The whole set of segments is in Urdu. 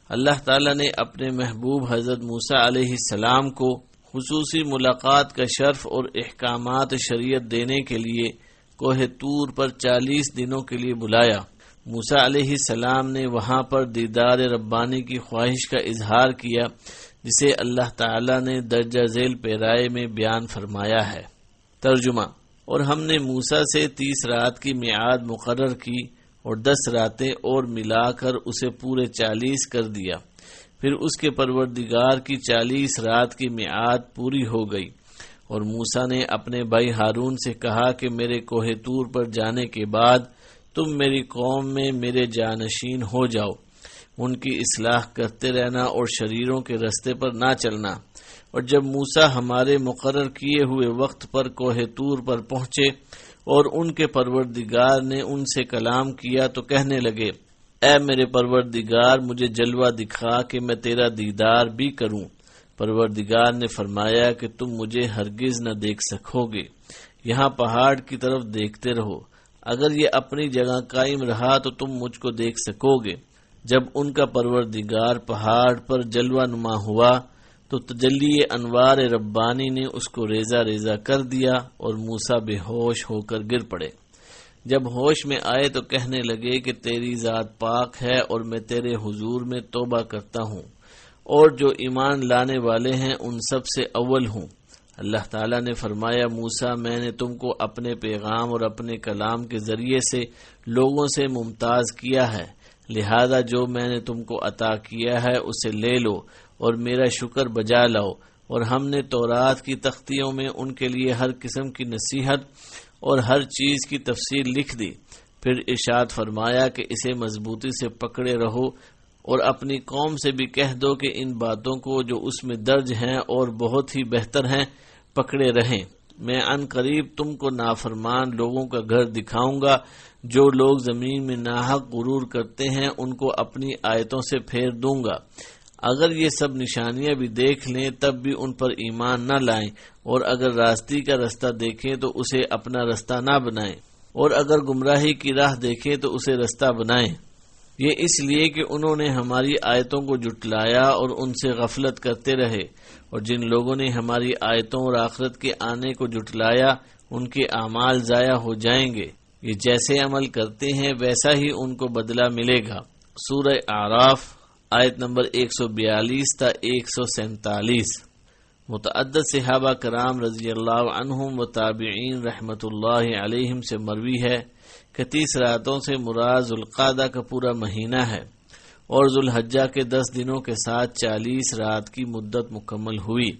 اللہ تعالیٰ نے اپنے محبوب حضرت موسیٰ علیہ السلام کو خصوصی ملاقات کا شرف اور احکامات شریعت دینے کے لیے کوہ طور پر 40 دنوں کے لیے بلایا۔ موسیٰ علیہ السلام نے وہاں پر دیدار ربانی کی خواہش کا اظہار کیا، جسے اللہ تعالیٰ نے درجہ ذیل پیرائے میں بیان فرمایا ہے۔ ترجمہ: اور ہم نے موسیٰ سے 30 رات کی میعاد مقرر کی اور 10 راتیں اور ملا کر اسے پورے 40 کر دیا۔ پھر اس کے پروردگار کی 40 رات کی میعاد پوری ہو گئی، اور موسیٰ نے اپنے بھائی ہارون سے کہا کہ میرے کوہ طور پر جانے کے بعد تم میری قوم میں میرے جانشین ہو جاؤ، ان کی اصلاح کرتے رہنا اور شریروں کے رستے پر نہ چلنا۔ اور جب موسیٰ ہمارے مقرر کیے ہوئے وقت پر کوہ طور پر پہنچے اور ان کے پروردگار نے ان سے کلام کیا تو کہنے لگے، اے میرے پروردگار، مجھے جلوہ دکھا کہ میں تیرا دیدار بھی کروں۔ پروردگار نے فرمایا کہ تم مجھے ہرگز نہ دیکھ سکو گے، یہاں پہاڑ کی طرف دیکھتے رہو، اگر یہ اپنی جگہ قائم رہا تو تم مجھ کو دیکھ سکو گے۔ جب ان کا پروردگار پہاڑ پر جلوہ نما ہوا تو تجلی انوار ربانی نے اس کو ریزہ ریزہ کر دیا اور موسیٰ بے ہوش ہو کر گر پڑے۔ جب ہوش میں آئے تو کہنے لگے کہ تیری ذات پاک ہے اور میں تیرے حضور میں توبہ کرتا ہوں، اور جو ایمان لانے والے ہیں ان سب سے اول ہوں۔ اللہ تعالیٰ نے فرمایا، موسیٰ میں نے تم کو اپنے پیغام اور اپنے کلام کے ذریعے سے لوگوں سے ممتاز کیا ہے، لہذا جو میں نے تم کو عطا کیا ہے اسے لے لو اور میرا شکر بجا لاؤ۔ اور ہم نے تورات کی تختیوں میں ان کے لیے ہر قسم کی نصیحت اور ہر چیز کی تفصیل لکھ دی۔ پھر ارشاد فرمایا کہ اسے مضبوطی سے پکڑے رہو اور اپنی قوم سے بھی کہہ دو کہ ان باتوں کو جو اس میں درج ہیں اور بہت ہی بہتر ہیں پکڑے رہیں۔ میں عن قریب تم کو نافرمان لوگوں کا گھر دکھاؤں گا، جو لوگ زمین میں ناحق غرور کرتے ہیں ان کو اپنی آیتوں سے پھیر دوں گا۔ اگر یہ سب نشانیاں بھی دیکھ لیں تب بھی ان پر ایمان نہ لائیں، اور اگر راستی کا رستہ دیکھیں تو اسے اپنا رستہ نہ بنائیں، اور اگر گمراہی کی راہ دیکھیں تو اسے رستہ بنائیں۔ یہ اس لیے کہ انہوں نے ہماری آیتوں کو جھٹلایا اور ان سے غفلت کرتے رہے، اور جن لوگوں نے ہماری آیتوں اور آخرت کے آنے کو جھٹلایا ان کے اعمال ضائع ہو جائیں گے۔ یہ جیسے عمل کرتے ہیں ویسا ہی ان کو بدلہ ملے گا۔ سورہ اعراف آیت نمبر 142 تا 147۔ متعدد صحابہ کرام رضی اللہ عنہم و تابعین رحمت اللہ علیہم سے مروی ہے کہ 30 راتوں سے مراد ذوالقعدہ کا پورا مہینہ ہے، اور ذوالحجہ کے 10 دنوں کے ساتھ 40 رات کی مدت مکمل ہوئی۔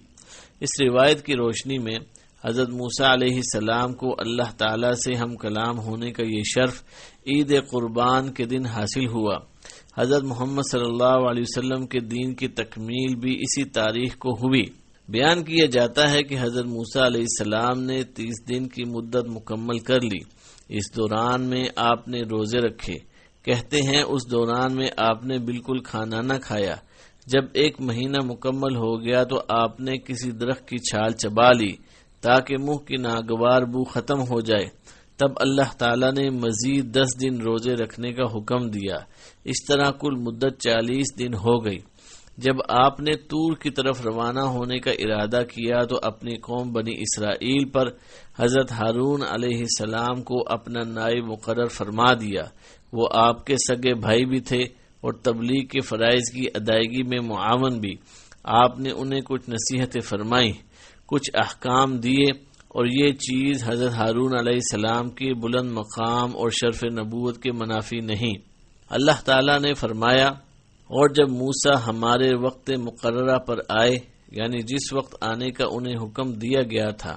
اس روایت کی روشنی میں حضرت موسیٰ علیہ السلام کو اللہ تعالیٰ سے ہم کلام ہونے کا یہ شرف عید قربان کے دن حاصل ہوا۔ حضرت محمد صلی اللہ علیہ وسلم کے دین کی تکمیل بھی اسی تاریخ کو ہوئی۔ بیان کیا جاتا ہے کہ حضرت موسیٰ علیہ السلام نے 30 دن کی مدت مکمل کر لی۔ اس دوران میں آپ نے روزے رکھے۔ کہتے ہیں اس دوران میں آپ نے بالکل کھانا نہ کھایا۔ جب 1 مہینہ مکمل ہو گیا تو آپ نے کسی درخت کی چھال چبا لی تاکہ منہ کی ناگوار بو ختم ہو جائے۔ تب اللہ تعالیٰ نے مزید 10 دن روزے رکھنے کا حکم دیا۔ اس طرح کل مدت 40 دن ہو گئی۔ جب آپ نے طور کی طرف روانہ ہونے کا ارادہ کیا تو اپنی قوم بنی اسرائیل پر حضرت ہارون علیہ السلام کو اپنا نائب مقرر فرما دیا۔ وہ آپ کے سگے بھائی بھی تھے اور تبلیغ کے فرائض کی ادائیگی میں معاون بھی۔ آپ نے انہیں کچھ نصیحتیں فرمائیں، کچھ احکام دیے، اور یہ چیز حضرت ہارون علیہ السلام کی بلند مقام اور شرف نبوت کے منافی نہیں۔ اللہ تعالیٰ نے فرمایا، اور جب موسیٰ ہمارے وقت مقررہ پر آئے، یعنی جس وقت آنے کا انہیں حکم دیا گیا تھا،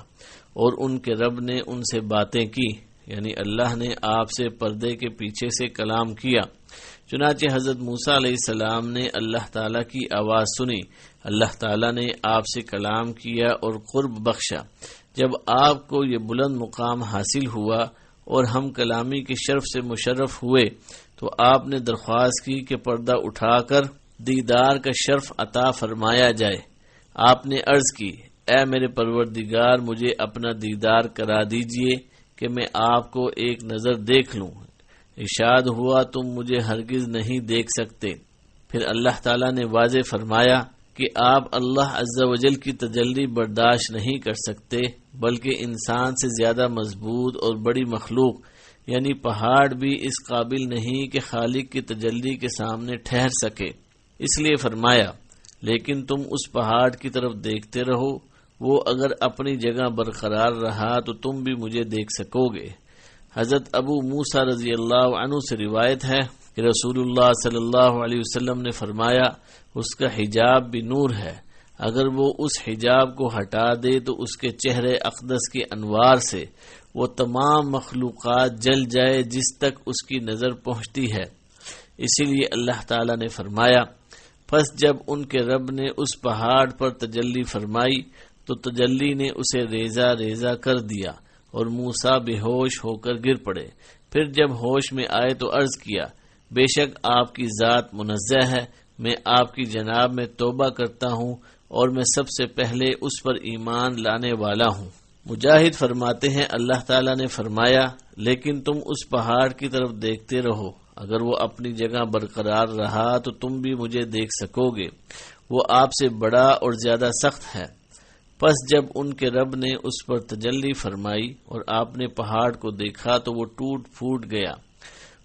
اور ان کے رب نے ان سے باتیں کی، یعنی اللہ نے آپ سے پردے کے پیچھے سے کلام کیا۔ چنانچہ حضرت موسیٰ علیہ السلام نے اللہ تعالیٰ کی آواز سنی، اللہ تعالیٰ نے آپ سے کلام کیا اور قرب بخشا۔ جب آپ کو یہ بلند مقام حاصل ہوا اور ہم کلامی کے شرف سے مشرف ہوئے تو آپ نے درخواست کی کہ پردہ اٹھا کر دیدار کا شرف عطا فرمایا جائے۔ آپ نے عرض کی، اے میرے پروردگار، مجھے اپنا دیدار کرا دیجئے کہ میں آپ کو ایک نظر دیکھ لوں۔ ارشاد ہوا، تم مجھے ہرگز نہیں دیکھ سکتے۔ پھر اللہ تعالیٰ نے واضح فرمایا کہ آپ اللہ عز و جل کی تجلی برداشت نہیں کر سکتے، بلکہ انسان سے زیادہ مضبوط اور بڑی مخلوق یعنی پہاڑ بھی اس قابل نہیں کہ خالق کی تجلی کے سامنے ٹھہر سکے۔ اس لیے فرمایا لیکن تم اس پہاڑ کی طرف دیکھتے رہو، وہ اگر اپنی جگہ برقرار رہا تو تم بھی مجھے دیکھ سکو گے۔ حضرت ابو موسیٰ رضی اللہ عنہ سے روایت ہے کہ رسول اللہ صلی اللہ علیہ وسلم نے فرمایا اس کا حجاب بھی نور ہے، اگر وہ اس حجاب کو ہٹا دے تو اس کے چہرے اقدس کے انوار سے وہ تمام مخلوقات جل جائے جس تک اس کی نظر پہنچتی ہے۔ اسی لیے اللہ تعالیٰ نے فرمایا پس جب ان کے رب نے اس پہاڑ پر تجلی فرمائی تو تجلی نے اسے ریزہ ریزہ کر دیا اور موسیٰ بے ہوش ہو کر گر پڑے۔ پھر جب ہوش میں آئے تو عرض کیا بے شک آپ کی ذات منزہ ہے، میں آپ کی جناب میں توبہ کرتا ہوں اور میں سب سے پہلے اس پر ایمان لانے والا ہوں۔ مجاہد فرماتے ہیں اللہ تعالیٰ نے فرمایا لیکن تم اس پہاڑ کی طرف دیکھتے رہو، اگر وہ اپنی جگہ برقرار رہا تو تم بھی مجھے دیکھ سکو گے، وہ آپ سے بڑا اور زیادہ سخت ہے۔ پس جب ان کے رب نے اس پر تجلی فرمائی اور آپ نے پہاڑ کو دیکھا تو وہ ٹوٹ پھوٹ گیا۔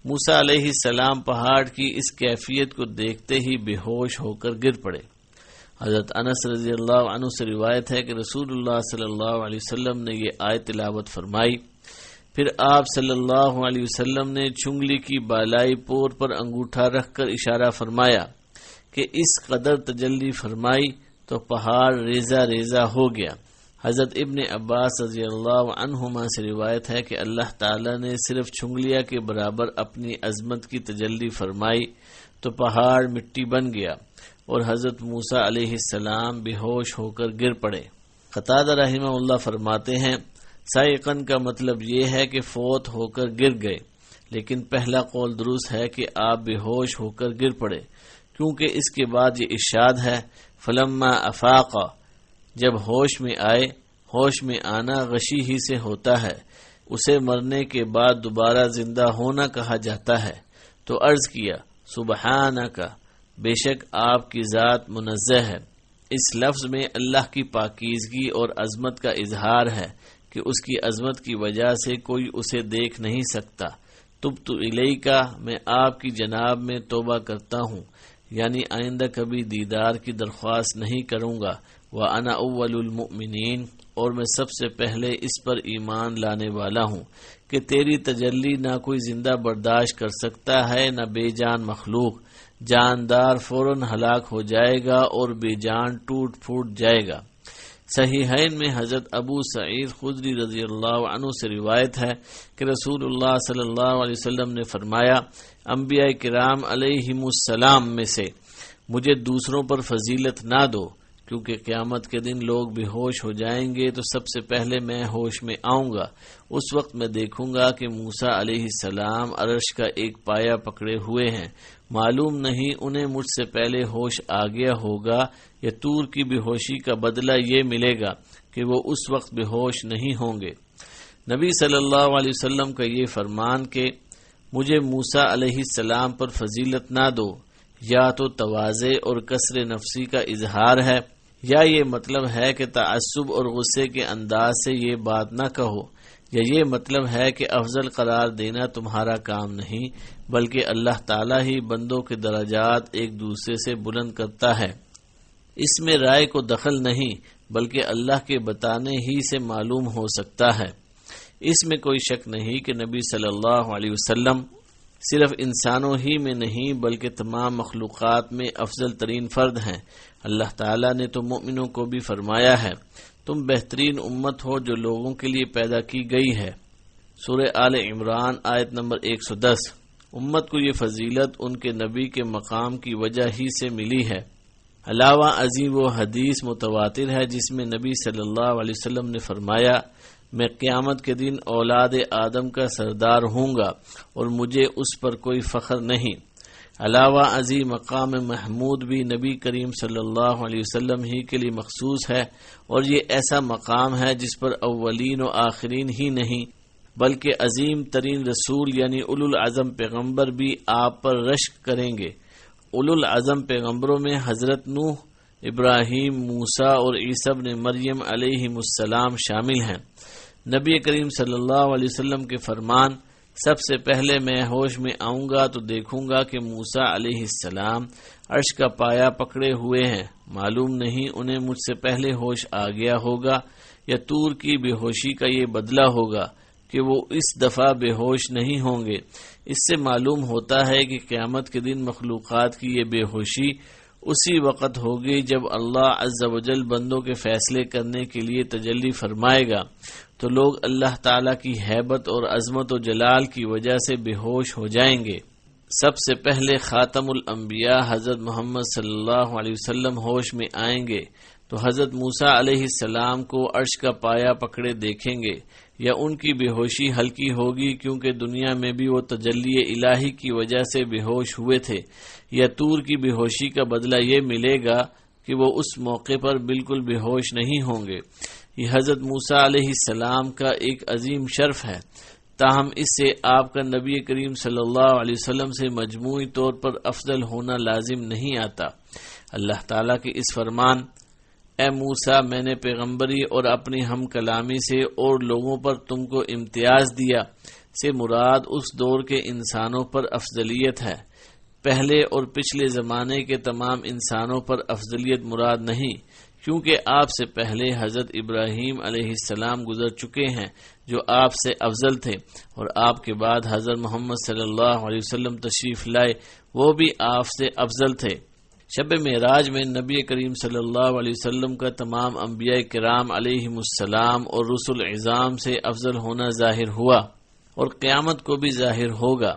موسیٰ علیہ السلام پہاڑ کی اس کیفیت کو دیکھتے ہی بے ہوش ہو کر گر پڑے۔ حضرت انس رضی اللہ عنہ سے روایت ہے کہ رسول اللہ صلی اللہ علیہ وسلم نے یہ آیت تلاوت فرمائی، پھر آپ صلی اللہ علیہ وسلم نے چنگلی کی بالائی پور پر انگوٹھا رکھ کر اشارہ فرمایا کہ اس قدر تجلی فرمائی تو پہاڑ ریزہ ریزہ ہو گیا۔ حضرت ابن عباس رضی اللہ عنہما سے روایت ہے کہ اللہ تعالیٰ نے صرف چنگلیا کے برابر اپنی عظمت کی تجلی فرمائی تو پہاڑ مٹی بن گیا اور حضرت موسیٰ علیہ السلام بے ہوش ہو کر گر پڑے۔ قتادہ رحمہ اللہ فرماتے ہیں سائقن کا مطلب یہ ہے کہ فوت ہو کر گر گئے، لیکن پہلا قول درست ہے کہ آپ بے ہوش ہو کر گر پڑے، کیونکہ اس کے بعد یہ ارشاد ہے فلما افاق، جب ہوش میں آئے۔ ہوش میں آنا غشی ہی سے ہوتا ہے، اسے مرنے کے بعد دوبارہ زندہ ہونا کہا جاتا ہے۔ تو عرض کیا سبحانک، بے شک آپ کی ذات منزہ ہے۔ اس لفظ میں اللہ کی پاکیزگی اور عظمت کا اظہار ہے کہ اس کی عظمت کی وجہ سے کوئی اسے دیکھ نہیں سکتا۔ تبت الیک، میں آپ کی جناب میں توبہ کرتا ہوں، یعنی آئندہ کبھی دیدار کی درخواست نہیں کروں گا۔ وَأَنَا أَوَّلُ الْمُؤْمِنِينَ، اور میں سب سے پہلے اس پر ایمان لانے والا ہوں کہ تیری تجلی نہ کوئی زندہ برداشت کر سکتا ہے نہ بے جان مخلوق، جاندار فوراً ہلاک ہو جائے گا اور بے جان ٹوٹ پھوٹ جائے گا۔ صحیحین میں حضرت ابو سعید خدری رضی اللہ عنہ سے روایت ہے کہ رسول اللہ صلی اللہ علیہ وسلم نے فرمایا انبیاء کرام علیہم السلام میں سے مجھے دوسروں پر فضیلت نہ دو، کیونکہ قیامت کے دن لوگ بے ہوش ہو جائیں گے تو سب سے پہلے میں ہوش میں آؤں گا۔ اس وقت میں دیکھوں گا کہ موسیٰ علیہ السلام عرش کا ایک پایا پکڑے ہوئے ہیں، معلوم نہیں انہیں مجھ سے پہلے ہوش آ گیا ہوگا یا طور کی بے ہوشی کا بدلہ یہ ملے گا کہ وہ اس وقت بے ہوش نہیں ہوں گے۔ نبی صلی اللہ علیہ وسلم کا یہ فرمان کہ مجھے موسیٰ علیہ السلام پر فضیلت نہ دو، یا تو تواضع اور کسر نفسی کا اظہار ہے، یا یہ مطلب ہے کہ تعصب اور غصے کے انداز سے یہ بات نہ کہو، یا یہ مطلب ہے کہ افضل قرار دینا تمہارا کام نہیں، بلکہ اللہ تعالیٰ ہی بندوں کے درجات ایک دوسرے سے بلند کرتا ہے۔ اس میں رائے کو دخل نہیں، بلکہ اللہ کے بتانے ہی سے معلوم ہو سکتا ہے۔ اس میں کوئی شک نہیں کہ نبی صلی اللہ علیہ وسلم صرف انسانوں ہی میں نہیں بلکہ تمام مخلوقات میں افضل ترین فرد ہیں۔ اللہ تعالیٰ نے تو مومنوں کو بھی فرمایا ہے تم بہترین امت ہو جو لوگوں کے لیے پیدا کی گئی ہے، سورہ آل عمران آیت نمبر 110۔ امت کو یہ فضیلت ان کے نبی کے مقام کی وجہ ہی سے ملی ہے۔ علاوہ ازیں وہ حدیث متواتر ہے جس میں نبی صلی اللہ علیہ وسلم نے فرمایا میں قیامت کے دن اولاد آدم کا سردار ہوں گا اور مجھے اس پر کوئی فخر نہیں۔ علاوہ ازیں مقام محمود بھی نبی کریم صلی اللہ علیہ وسلم ہی کے لیے مخصوص ہے، اور یہ ایسا مقام ہے جس پر اولین و آخرین ہی نہیں بلکہ عظیم ترین رسول یعنی اولو العزم پیغمبر بھی آپ پر رشک کریں گے۔ اولو العزم پیغمبروں میں حضرت نوح، ابراہیم، موسیٰ اور عیسیٰ ابن مریم علیہم السلام شامل ہیں۔ نبی کریم صلی اللہ علیہ وسلم کے فرمان، سب سے پہلے میں ہوش میں آؤں گا تو دیکھوں گا کہ موسیٰ علیہ السلام عرش کا پایا پکڑے ہوئے ہیں، معلوم نہیں انہیں مجھ سے پہلے ہوش آ گیا ہوگا یا طور کی بے ہوشی کا یہ بدلہ ہوگا کہ وہ اس دفعہ بے ہوش نہیں ہوں گے۔ اس سے معلوم ہوتا ہے کہ قیامت کے دن مخلوقات کی یہ بے ہوشی اسی وقت ہوگی جب اللہ عز و جل بندوں کے فیصلے کرنے کے لیے تجلی فرمائے گا، تو لوگ اللہ تعالیٰ کی ہیبت اور عظمت و جلال کی وجہ سے بے ہوش ہو جائیں گے۔ سب سے پہلے خاتم الانبیاء حضرت محمد صلی اللہ علیہ وسلم ہوش میں آئیں گے تو حضرت موسیٰ علیہ السلام کو عرش کا پایا پکڑے دیکھیں گے، یا ان کی بے ہوشی ہلکی ہوگی کیونکہ دنیا میں بھی وہ تجلی الہی کی وجہ سے بے ہوش ہوئے تھے، یا طور کی بے ہوشی کا بدلہ یہ ملے گا کہ وہ اس موقع پر بالکل بے ہوش نہیں ہوں گے۔ یہ حضرت موسیٰ علیہ السلام کا ایک عظیم شرف ہے، تاہم اس سے آپ کا نبی کریم صلی اللہ علیہ وسلم سے مجموعی طور پر افضل ہونا لازم نہیں آتا۔ اللہ تعالیٰ کے اس فرمان، اے موسیٰ میں نے پیغمبری اور اپنی ہم کلامی سے اور لوگوں پر تم کو امتیاز دیا، سے مراد اس دور کے انسانوں پر افضلیت ہے، پہلے اور پچھلے زمانے کے تمام انسانوں پر افضلیت مراد نہیں، کیونکہ آپ سے پہلے حضرت ابراہیم علیہ السلام گزر چکے ہیں جو آپ سے افضل تھے، اور آپ کے بعد حضرت محمد صلی اللہ علیہ وسلم تشریف لائے، وہ بھی آپ سے افضل تھے۔ شب معراج میں نبی کریم صلی اللہ علیہ وسلم کا تمام انبیاء کرام علیہم السلام اور رسل عظام سے افضل ہونا ظاہر ہوا، اور قیامت کو بھی ظاہر ہوگا،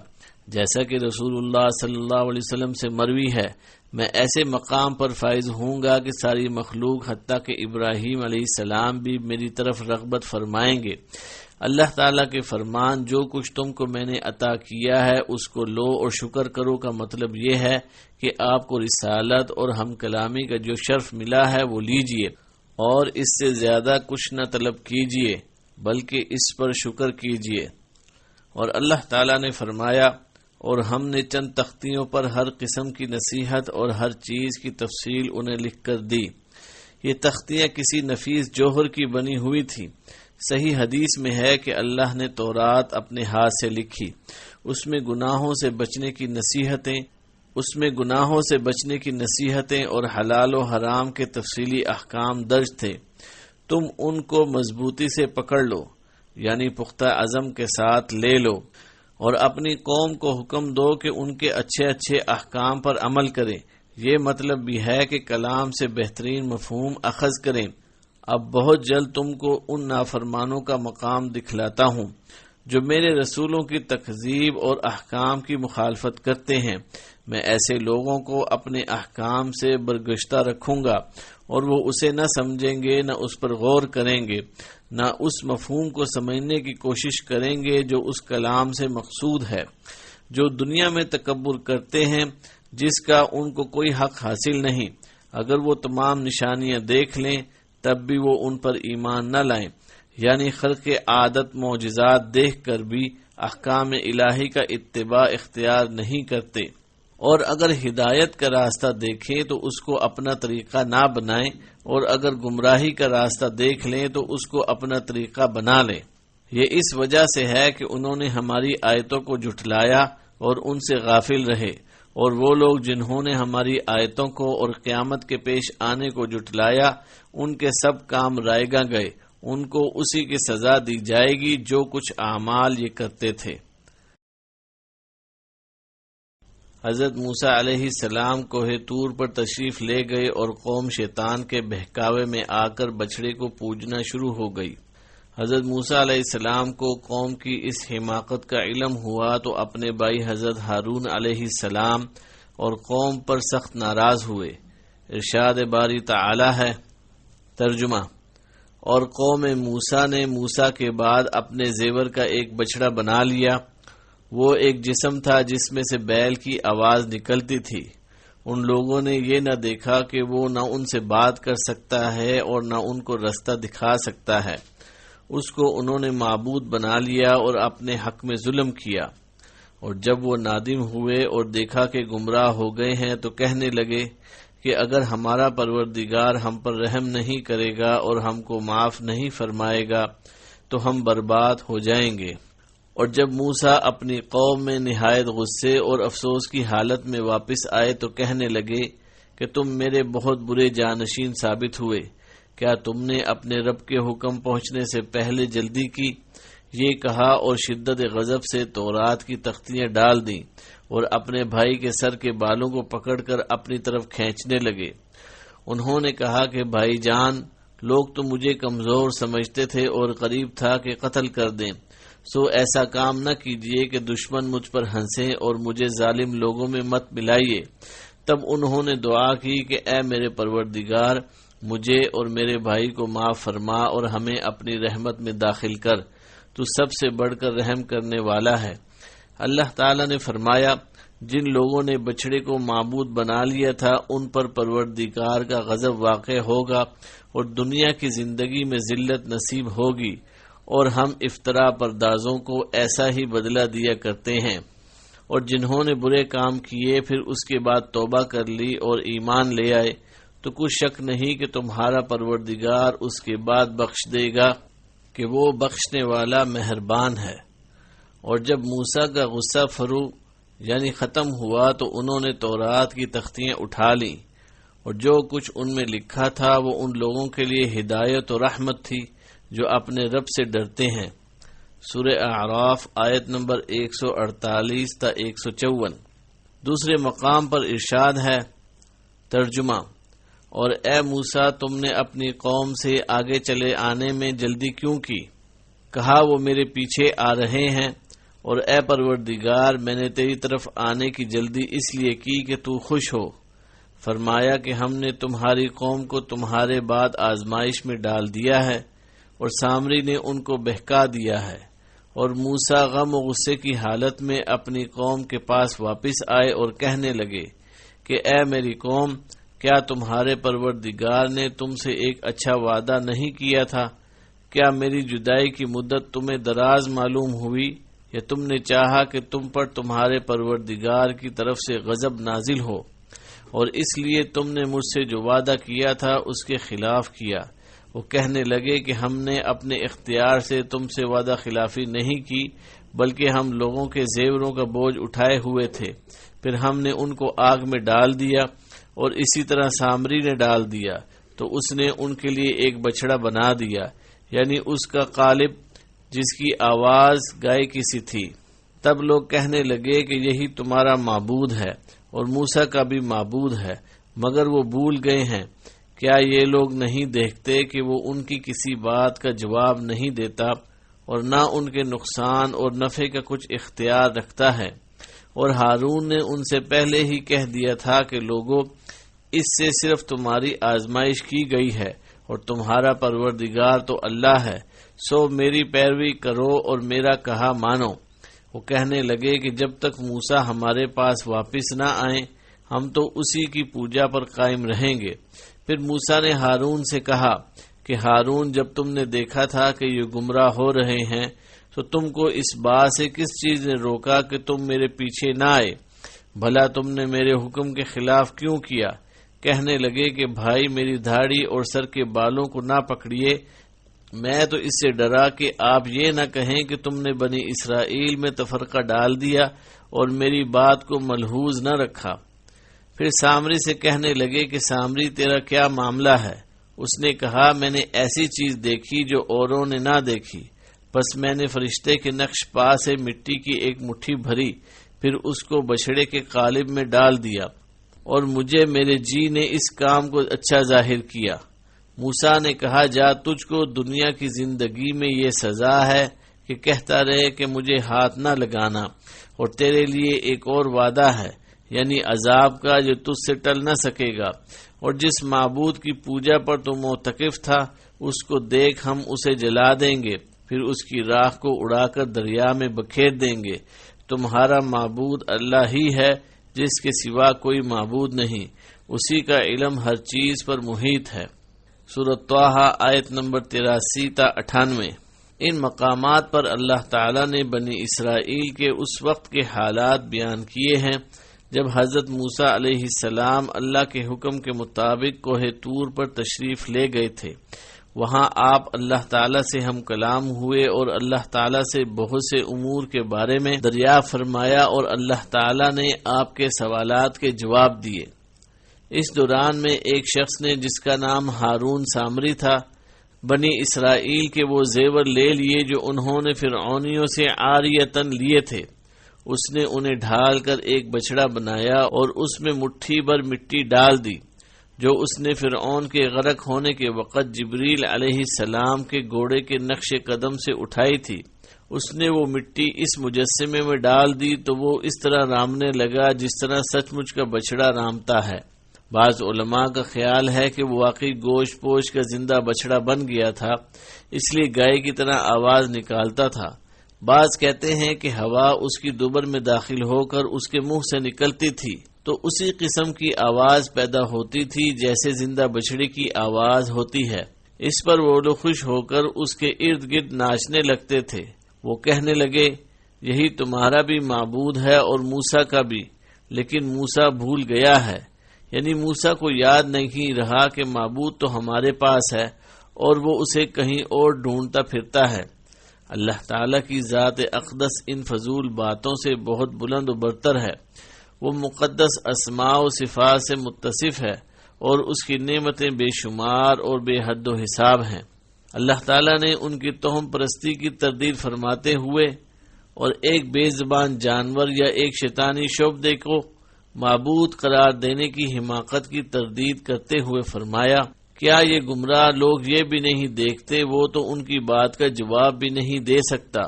جیسا کہ رسول اللہ صلی اللہ علیہ وسلم سے مروی ہے، میں ایسے مقام پر فائز ہوں گا کہ ساری مخلوق حتیٰ کہ ابراہیم علیہ السلام بھی میری طرف رغبت فرمائیں گے۔ اللہ تعالیٰ کے فرمان، جو کچھ تم کو میں نے عطا کیا ہے اس کو لو اور شکر کرو، کا مطلب یہ ہے کہ آپ کو رسالت اور ہم کلامی کا جو شرف ملا ہے وہ لیجئے، اور اس سے زیادہ کچھ نہ طلب کیجئے بلکہ اس پر شکر کیجئے۔ اور اللہ تعالیٰ نے فرمایا، اور ہم نے چند تختیوں پر ہر قسم کی نصیحت اور ہر چیز کی تفصیل انہیں لکھ کر دی۔ یہ تختیاں کسی نفیس جوہر کی بنی ہوئی تھی۔ صحیح حدیث میں ہے کہ اللہ نے تورات اپنے ہاتھ سے لکھی، اس میں گناہوں سے بچنے کی نصیحتیں اور حلال و حرام کے تفصیلی احکام درج تھے۔ تم ان کو مضبوطی سے پکڑ لو، یعنی پختہ عزم کے ساتھ لے لو، اور اپنی قوم کو حکم دو کہ ان کے اچھے اچھے احکام پر عمل کریں۔ یہ مطلب بھی ہے کہ کلام سے بہترین مفہوم اخذ کریں۔ اب بہت جلد تم کو ان نافرمانوں کا مقام دکھلاتا ہوں جو میرے رسولوں کی تکذیب اور احکام کی مخالفت کرتے ہیں۔ میں ایسے لوگوں کو اپنے احکام سے برگشتہ رکھوں گا، اور وہ اسے نہ سمجھیں گے، نہ اس پر غور کریں گے، نہ اس مفہوم کو سمجھنے کی کوشش کریں گے جو اس کلام سے مقصود ہے۔ جو دنیا میں تکبر کرتے ہیں جس کا ان کو کوئی حق حاصل نہیں، اگر وہ تمام نشانیاں دیکھ لیں تب بھی وہ ان پر ایمان نہ لائیں، یعنی خلق عادت معجزات دیکھ کر بھی احکام الہی کا اتباع اختیار نہیں کرتے، اور اگر ہدایت کا راستہ دیکھیں تو اس کو اپنا طریقہ نہ بنائیں، اور اگر گمراہی کا راستہ دیکھ لیں تو اس کو اپنا طریقہ بنا لیں۔ یہ اس وجہ سے ہے کہ انہوں نے ہماری آیتوں کو جھٹلایا اور ان سے غافل رہے، اور وہ لوگ جنہوں نے ہماری آیتوں کو اور قیامت کے پیش آنے کو جھٹلایا، ان کے سب کام رائیگاں گئے، ان کو اسی کی سزا دی جائے گی جو کچھ اعمال یہ کرتے تھے۔ حضرت موسیٰ علیہ السلام کوہ طور پر تشریف لے گئے اور قوم شیطان کے بہکاوے میں آ کر بچڑے کو پوجنا شروع ہو گئی۔ حضرت موسیٰ علیہ السلام کو قوم کی اس حماقت کا علم ہوا تو اپنے بھائی حضرت ہارون علیہ السلام اور قوم پر سخت ناراض ہوئے۔ ارشاد باری تعالی ہے، ترجمہ، اور قوم موسیٰ نے موسیٰ کے بعد اپنے زیور کا ایک بچڑا بنا لیا۔ وہ ایک جسم تھا جس میں سے بیل کی آواز نکلتی تھی۔ ان لوگوں نے یہ نہ دیکھا کہ وہ نہ ان سے بات کر سکتا ہے اور نہ ان کو رستہ دکھا سکتا ہے۔ اس کو انہوں نے معبود بنا لیا اور اپنے حق میں ظلم کیا۔ اور جب وہ نادم ہوئے اور دیکھا کہ گمراہ ہو گئے ہیں تو کہنے لگے کہ اگر ہمارا پروردگار ہم پر رحم نہیں کرے گا اور ہم کو معاف نہیں فرمائے گا تو ہم برباد ہو جائیں گے۔ اور جب موسیٰ اپنی قوم میں نہایت غصے اور افسوس کی حالت میں واپس آئے تو کہنے لگے کہ تم میرے بہت برے جانشین ثابت ہوئے، کیا تم نے اپنے رب کے حکم پہنچنے سے پہلے جلدی کی؟ یہ کہا اور شدت غضب سے تورات کی تختیاں ڈال دیں اور اپنے بھائی کے سر کے بالوں کو پکڑ کر اپنی طرف کھینچنے لگے۔ انہوں نے کہا کہ بھائی جان، لوگ تو مجھے کمزور سمجھتے تھے اور قریب تھا کہ قتل کر دیں، سو ایسا کام نہ کیجیے کہ دشمن مجھ پر ہنسیں اور مجھے ظالم لوگوں میں مت ملائیے۔ تب انہوں نے دعا کی کہ اے میرے پروردگار، مجھے اور میرے بھائی کو معاف فرما اور ہمیں اپنی رحمت میں داخل کر، تو سب سے بڑھ کر رحم کرنے والا ہے۔ اللہ تعالی نے فرمایا، جن لوگوں نے بچڑے کو معبود بنا لیا تھا ان پر پروردگار کا غضب واقع ہوگا اور دنیا کی زندگی میں ذلت نصیب ہوگی، اور ہم افطرا پردازوں کو ایسا ہی بدلہ دیا کرتے ہیں۔ اور جنہوں نے برے کام کیے پھر اس کے بعد توبہ کر لی اور ایمان لے آئے تو کچھ شک نہیں کہ تمہارا پروردگار اس کے بعد بخش دے گا کہ وہ بخشنے والا مہربان ہے۔ اور جب موسیٰ کا غصہ فرو یعنی ختم ہوا تو انہوں نے تورات کی تختیاں اٹھا لیں، اور جو کچھ ان میں لکھا تھا وہ ان لوگوں کے لیے ہدایت و رحمت تھی جو اپنے رب سے ڈرتے ہیں۔ سورہ اعراف آیت نمبر 148 تا 154۔ دوسرے مقام پر ارشاد ہے، ترجمہ: اور اے موسیٰ، تم نے اپنی قوم سے آگے چلے آنے میں جلدی کیوں کی؟ کہا وہ میرے پیچھے آ رہے ہیں، اور اے پروردگار، میں نے تیری طرف آنے کی جلدی اس لیے کی کہ تو خوش ہو۔ فرمایا کہ ہم نے تمہاری قوم کو تمہارے بعد آزمائش میں ڈال دیا ہے، اور سامری نے ان کو بہکا دیا ہے۔ اور موسیٰ غم و غصے کی حالت میں اپنی قوم کے پاس واپس آئے اور کہنے لگے کہ اے میری قوم، کیا تمہارے پروردگار نے تم سے ایک اچھا وعدہ نہیں کیا تھا؟ کیا میری جدائی کی مدت تمہیں دراز معلوم ہوئی، یا تم نے چاہا کہ تم پر تمہارے پروردگار کی طرف سے غضب نازل ہو، اور اس لیے تم نے مجھ سے جو وعدہ کیا تھا اس کے خلاف کیا؟ وہ کہنے لگے کہ ہم نے اپنے اختیار سے تم سے وعدہ خلافی نہیں کی، بلکہ ہم لوگوں کے زیوروں کا بوجھ اٹھائے ہوئے تھے، پھر ہم نے ان کو آگ میں ڈال دیا، اور اسی طرح سامری نے ڈال دیا تو اس نے ان کے لیے ایک بچڑا بنا دیا، یعنی اس کا قالب جس کی آواز گائے کی سی تھی۔ تب لوگ کہنے لگے کہ یہی تمہارا معبود ہے اور موسیٰ کا بھی معبود ہے، مگر وہ بھول گئے ہیں۔ کیا یہ لوگ نہیں دیکھتے کہ وہ ان کی کسی بات کا جواب نہیں دیتا اور نہ ان کے نقصان اور نفع کا کچھ اختیار رکھتا ہے؟ اور ہارون نے ان سے پہلے ہی کہہ دیا تھا کہ لوگوں، اس سے صرف تمہاری آزمائش کی گئی ہے، اور تمہارا پروردگار تو اللہ ہے، سو میری پیروی کرو اور میرا کہا مانو۔ وہ کہنے لگے کہ جب تک موسیٰ ہمارے پاس واپس نہ آئیں ہم تو اسی کی پوجا پر قائم رہیں گے۔ پھر موسیٰ نے ہارون سے کہا کہ ہارون، جب تم نے دیکھا تھا کہ یہ گمراہ ہو رہے ہیں تو تم کو اس بات سے کس چیز نے روکا کہ تم میرے پیچھے نہ آئے؟ بھلا تم نے میرے حکم کے خلاف کیوں کیا؟ کہنے لگے کہ بھائی، میری دھاڑی اور سر کے بالوں کو نہ پکڑیے، میں تو اس سے ڈرا کہ آپ یہ نہ کہیں کہ تم نے بنی اسرائیل میں تفرقہ ڈال دیا اور میری بات کو ملحوظ نہ رکھا۔ پھر سامری سے کہنے لگے کہ سامری، تیرا کیا معاملہ ہے؟ اس نے کہا، میں نے ایسی چیز دیکھی جو اوروں نے نہ دیکھی، بس میں نے فرشتے کے نقش پا سے مٹی کی ایک مٹھی بھری، پھر اس کو بچڑے کے قالب میں ڈال دیا، اور مجھے میرے جی نے اس کام کو اچھا ظاہر کیا۔ موسیٰ نے کہا، جا، تجھ کو دنیا کی زندگی میں یہ سزا ہے کہ کہتا رہے کہ مجھے ہاتھ نہ لگانا، اور تیرے لیے ایک اور وعدہ ہے، یعنی عذاب کا جو تجھ سے ٹل نہ سکے گا۔ اور جس معبود کی پوجا پر تو معتکف تھا اس کو دیکھ، ہم اسے جلا دیں گے، پھر اس کی راکھ کو اڑا کر دریا میں بکھیر دیں گے۔ تمہارا معبود اللہ ہی ہے، جس کے سوا کوئی معبود نہیں، اسی کا علم ہر چیز پر محیط ہے۔ سورۃ طٰہٰ آیت نمبر 83 تا 98۔ ان مقامات پر اللہ تعالیٰ نے بنی اسرائیل کے اس وقت کے حالات بیان کیے ہیں جب حضرت موسیٰ علیہ السلام اللہ کے حکم کے مطابق کوہ طور پر تشریف لے گئے تھے۔ وہاں آپ اللہ تعالیٰ سے ہم کلام ہوئے اور اللہ تعالیٰ سے بہت سے امور کے بارے میں دریافت فرمایا اور اللہ تعالیٰ نے آپ کے سوالات کے جواب دیے۔ اس دوران میں ایک شخص نے جس کا نام ہارون سامری تھا بنی اسرائیل کے وہ زیور لے لیے جو انہوں نے فرعونیوں سے عاریتاً لیے تھے۔ اس نے انہیں ڈھال کر ایک بچڑا بنایا اور اس میں مٹھی بھر مٹی ڈال دی جو اس نے فرعون کے غرق ہونے کے وقت جبریل علیہ السلام کے گھوڑے کے نقش قدم سے اٹھائی تھی۔ اس نے وہ مٹی اس مجسمے میں ڈال دی تو وہ اس طرح رامنے لگا جس طرح سچ مچ کا بچڑا رامتا ہے۔ بعض علماء کا خیال ہے کہ وہ واقعی گوشت پوش کا زندہ بچڑا بن گیا تھا، اس لیے گائے کی طرح آواز نکالتا تھا۔ بعض کہتے ہیں کہ ہوا اس کی دبر میں داخل ہو کر اس کے منہ سے نکلتی تھی تو اسی قسم کی آواز پیدا ہوتی تھی جیسے زندہ بچڑے کی آواز ہوتی ہے۔ اس پر وہ لوگ خوش ہو کر اس کے ارد گرد ناچنے لگتے تھے۔ وہ کہنے لگے، یہی تمہارا بھی معبود ہے اور موسیٰ کا بھی، لیکن موسیٰ بھول گیا ہے، یعنی موسیٰ کو یاد نہیں رہا کہ معبود تو ہمارے پاس ہے اور وہ اسے کہیں اور ڈھونڈتا پھرتا ہے۔ اللہ تعالیٰ کی ذات اقدس ان فضول باتوں سے بہت بلند و برتر ہے۔ وہ مقدس اسماء و صفات سے متصف ہے اور اس کی نعمتیں بے شمار اور بے حد و حساب ہیں۔ اللہ تعالیٰ نے ان کی توہم پرستی کی تردید فرماتے ہوئے اور ایک بے زبان جانور یا ایک شیطانی شعبدے کو معبود قرار دینے کی حماقت کی تردید کرتے ہوئے فرمایا، کیا یہ گمراہ لوگ یہ بھی نہیں دیکھتے وہ تو ان کی بات کا جواب بھی نہیں دے سکتا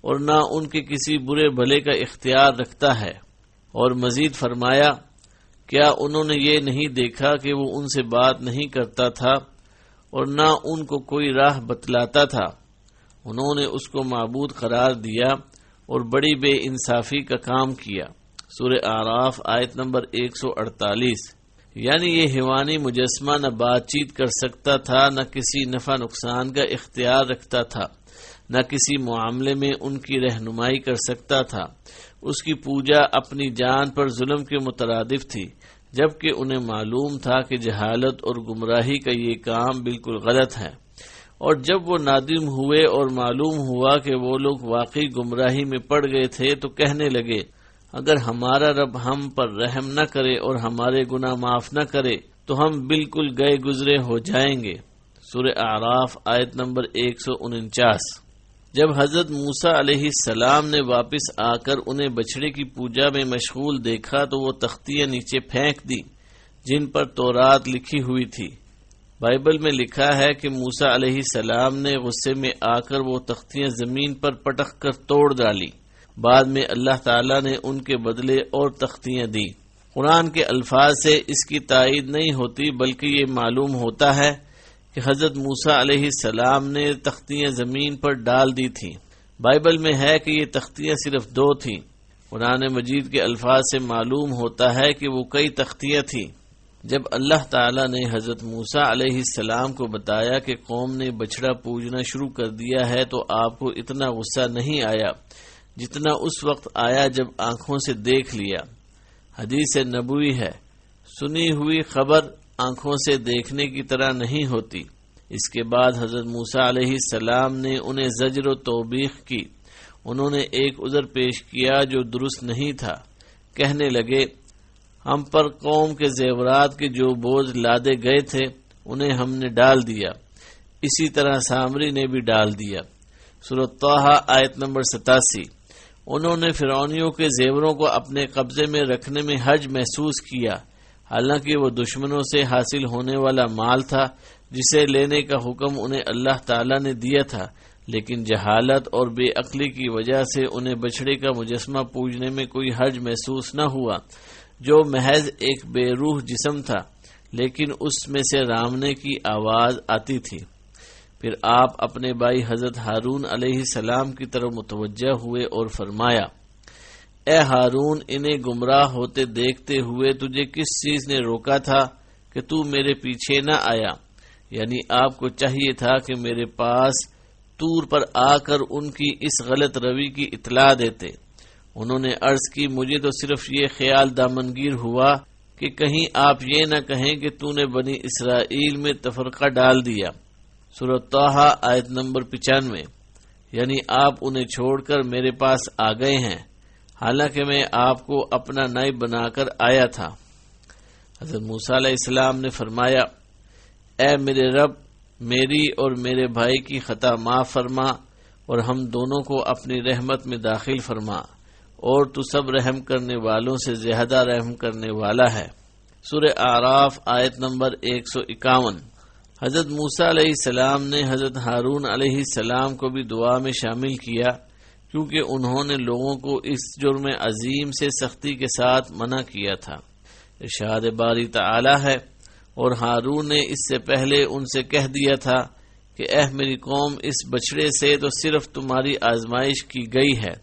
اور نہ ان کے کسی برے بھلے کا اختیار رکھتا ہے۔ اور مزید فرمایا، کیا انہوں نے یہ نہیں دیکھا کہ وہ ان سے بات نہیں کرتا تھا اور نہ ان کو کوئی راہ بتلاتا تھا؟ انہوں نے اس کو معبود قرار دیا اور بڑی بے انصافی کا کام کیا۔ سورہ اعراف آیت نمبر 148۔ یعنی یہ حیوانی مجسمہ نہ بات چیت کر سکتا تھا، نہ کسی نفع نقصان کا اختیار رکھتا تھا، نہ کسی معاملے میں ان کی رہنمائی کر سکتا تھا۔ اس کی پوجا اپنی جان پر ظلم کے مترادف تھی، جبکہ انہیں معلوم تھا کہ جہالت اور گمراہی کا یہ کام بالکل غلط ہے۔ اور جب وہ نادم ہوئے اور معلوم ہوا کہ وہ لوگ واقعی گمراہی میں پڑ گئے تھے تو کہنے لگے، اگر ہمارا رب ہم پر رحم نہ کرے اور ہمارے گناہ معاف نہ کرے تو ہم بالکل گئے گزرے ہو جائیں گے۔ سورہ اعراف آیت نمبر 149۔ جب حضرت موسیٰ علیہ السلام نے واپس آ کر انہیں بچڑے کی پوجا میں مشغول دیکھا تو وہ تختیاں نیچے پھینک دی جن پر تورات لکھی ہوئی تھی۔ بائبل میں لکھا ہے کہ موسیٰ علیہ السلام نے غصے میں آ کر وہ تختیاں زمین پر پٹک کر توڑ ڈالی۔ بعد میں اللہ تعالیٰ نے ان کے بدلے اور تختیاں دی۔ قرآن کے الفاظ سے اس کی تائید نہیں ہوتی، بلکہ یہ معلوم ہوتا ہے کہ حضرت موسیٰ علیہ السلام نے تختیاں زمین پر ڈال دی تھیں۔ بائبل میں ہے کہ یہ تختیاں صرف 2 تھیں۔ قرآن مجید کے الفاظ سے معلوم ہوتا ہے کہ وہ کئی تختیاں تھیں۔ جب اللہ تعالیٰ نے حضرت موسیٰ علیہ السلام کو بتایا کہ قوم نے بچڑا پوجنا شروع کر دیا ہے تو آپ کو اتنا غصہ نہیں آیا جتنا اس وقت آیا جب آنکھوں سے دیکھ لیا۔ حدیث نبوی ہے، سنی ہوئی خبر آنکھوں سے دیکھنے کی طرح نہیں ہوتی۔ اس کے بعد حضرت موسیٰ علیہ السلام نے انہیں زجر و توبیخ کی۔ انہوں نے ایک عذر پیش کیا جو درست نہیں تھا۔ کہنے لگے، ہم پر قوم کے زیورات کے جو بوجھ لادے گئے تھے انہیں ہم نے ڈال دیا، اسی طرح سامری نے بھی ڈال دیا۔ سورۃ طٰہٰ آیت نمبر 87۔ انہوں نے فرعونیوں کے زیوروں کو اپنے قبضے میں رکھنے میں حرج محسوس کیا، حالانکہ وہ دشمنوں سے حاصل ہونے والا مال تھا جسے لینے کا حکم انہیں اللہ تعالیٰ نے دیا تھا، لیکن جہالت اور بے عقلی کی وجہ سے انہیں بچڑے کا مجسمہ پوجنے میں کوئی حرج محسوس نہ ہوا، جو محض ایک بے روح جسم تھا، لیکن اس میں سے رامنے کی آواز آتی تھی۔ پھر آپ اپنے بھائی حضرت ہارون علیہ السلام کی طرف متوجہ ہوئے اور فرمایا، اے ہارون، انہیں گمراہ ہوتے دیکھتے ہوئے تجھے کس چیز نے روکا تھا کہ تو میرے پیچھے نہ آیا؟ یعنی آپ کو چاہیے تھا کہ میرے پاس طور پر آ کر ان کی اس غلط روی کی اطلاع دیتے۔ انہوں نے عرض کی مجھے تو صرف یہ خیال دامنگیر ہوا کہ کہیں آپ یہ نہ کہیں کہ تو نے بنی اسرائیل میں تفرقہ ڈال دیا۔ سورۃ طٰہٰ آیت نمبر 95، یعنی آپ انہیں چھوڑ کر میرے پاس آ گئے ہیں، حالانکہ میں آپ کو اپنا نائب بنا کر آیا تھا۔ حضرت موسیٰ علیہ السلام نے فرمایا، اے میرے رب، میری اور میرے بھائی کی خطا معاف فرما اور ہم دونوں کو اپنی رحمت میں داخل فرما، اور تو سب رحم کرنے والوں سے زیادہ رحم کرنے والا ہے۔ سورہ اعراف آیت نمبر 151۔ حضرت موسیٰ علیہ السلام نے حضرت ہارون علیہ السلام کو بھی دعا میں شامل کیا، کیونکہ انہوں نے لوگوں کو اس جرم عظیم سے سختی کے ساتھ منع کیا تھا۔ ارشاد باری تعالی ہے، اور ہارون نے اس سے پہلے ان سے کہہ دیا تھا کہ اے میری قوم، اس بچڑے سے تو صرف تمہاری آزمائش کی گئی ہے،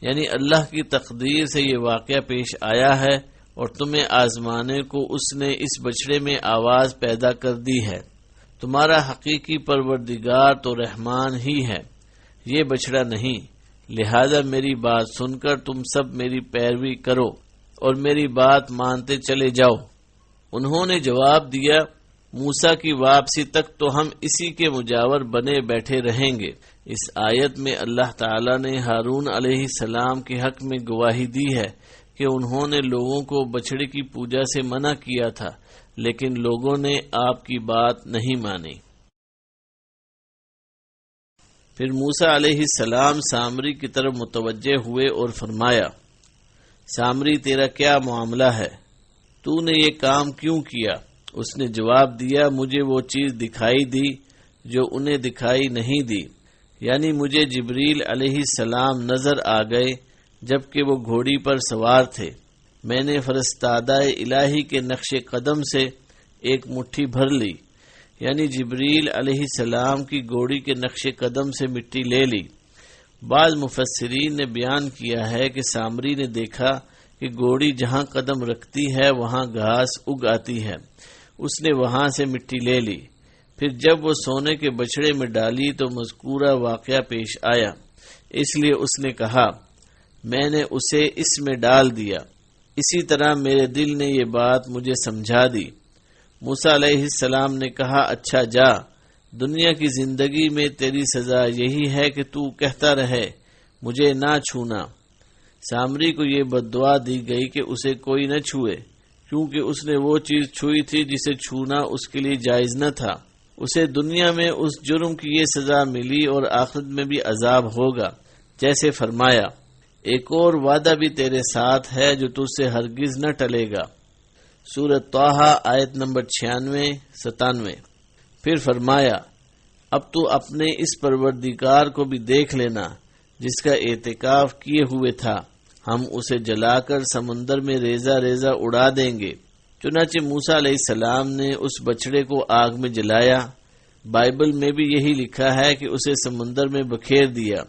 یعنی اللہ کی تقدیر سے یہ واقعہ پیش آیا ہے اور تمہیں آزمانے کو اس نے اس بچڑے میں آواز پیدا کر دی ہے۔ تمہارا حقیقی پروردگار تو رحمان ہی ہے، یہ بچڑا نہیں، لہذا میری بات سن کر تم سب میری پیروی کرو اور میری بات مانتے چلے جاؤ۔ انہوں نے جواب دیا، موسیٰ کی واپسی تک تو ہم اسی کے مجاور بنے بیٹھے رہیں گے۔ اس آیت میں اللہ تعالیٰ نے ہارون علیہ السلام کے حق میں گواہی دی ہے کہ انہوں نے لوگوں کو بچڑے کی پوجا سے منع کیا تھا، لیکن لوگوں نے آپ کی بات نہیں مانی۔ پھر موسیٰ علیہ السلام سامری کی طرف متوجہ ہوئے اور فرمایا، سامری تیرا کیا معاملہ ہے؟ تو نے یہ کام کیوں کیا؟ اس نے جواب دیا، مجھے وہ چیز دکھائی دی جو انہیں دکھائی نہیں دی، یعنی مجھے جبریل علیہ السلام نظر آ گئے جبکہ وہ گھوڑی پر سوار تھے۔ میں نے فرستادہ الہی کے نقش قدم سے ایک مٹھی بھر لی، یعنی جبریل علیہ السلام کی گھوڑی کے نقش قدم سے مٹی لے لی۔ بعض مفسرین نے بیان کیا ہے کہ سامری نے دیکھا کہ گھوڑی جہاں قدم رکھتی ہے وہاں گھاس اگ آتی ہے، اس نے وہاں سے مٹی لے لی۔ پھر جب وہ سونے کے بچڑے میں ڈالی تو مذکورہ واقعہ پیش آیا، اس لیے اس نے کہا، میں نے اسے اس میں ڈال دیا، اسی طرح میرے دل نے یہ بات مجھے سمجھا دی۔ موسیٰ علیہ السلام نے کہا، اچھا جا، دنیا کی زندگی میں تیری سزا یہی ہے کہ تو کہتا رہے مجھے نہ چھونا۔ سامری کو یہ بددعا دی گئی کہ اسے کوئی نہ چھوئے، کیونکہ اس نے وہ چیز چھوئی تھی جسے چھونا اس کے لیے جائز نہ تھا۔ اسے دنیا میں اس جرم کی یہ سزا ملی اور آخرت میں بھی عذاب ہوگا، جیسے فرمایا، ایک اور وعدہ بھی تیرے ساتھ ہے جو تجھ سے ہرگز نہ ٹلے گا۔ سورۃ طٰہٰ آیت نمبر 96-97۔ پھر فرمایا، اب تو اپنے اس پروردگار کو بھی دیکھ لینا جس کا اعتکاف کیے ہوئے تھا، ہم اسے جلا کر سمندر میں ریزہ ریزہ اڑا دیں گے۔ چنانچہ موسیٰ علیہ السلام نے اس بچڑے کو آگ میں جلایا۔ بائبل میں بھی یہی لکھا ہے کہ اسے سمندر میں بکھیر دیا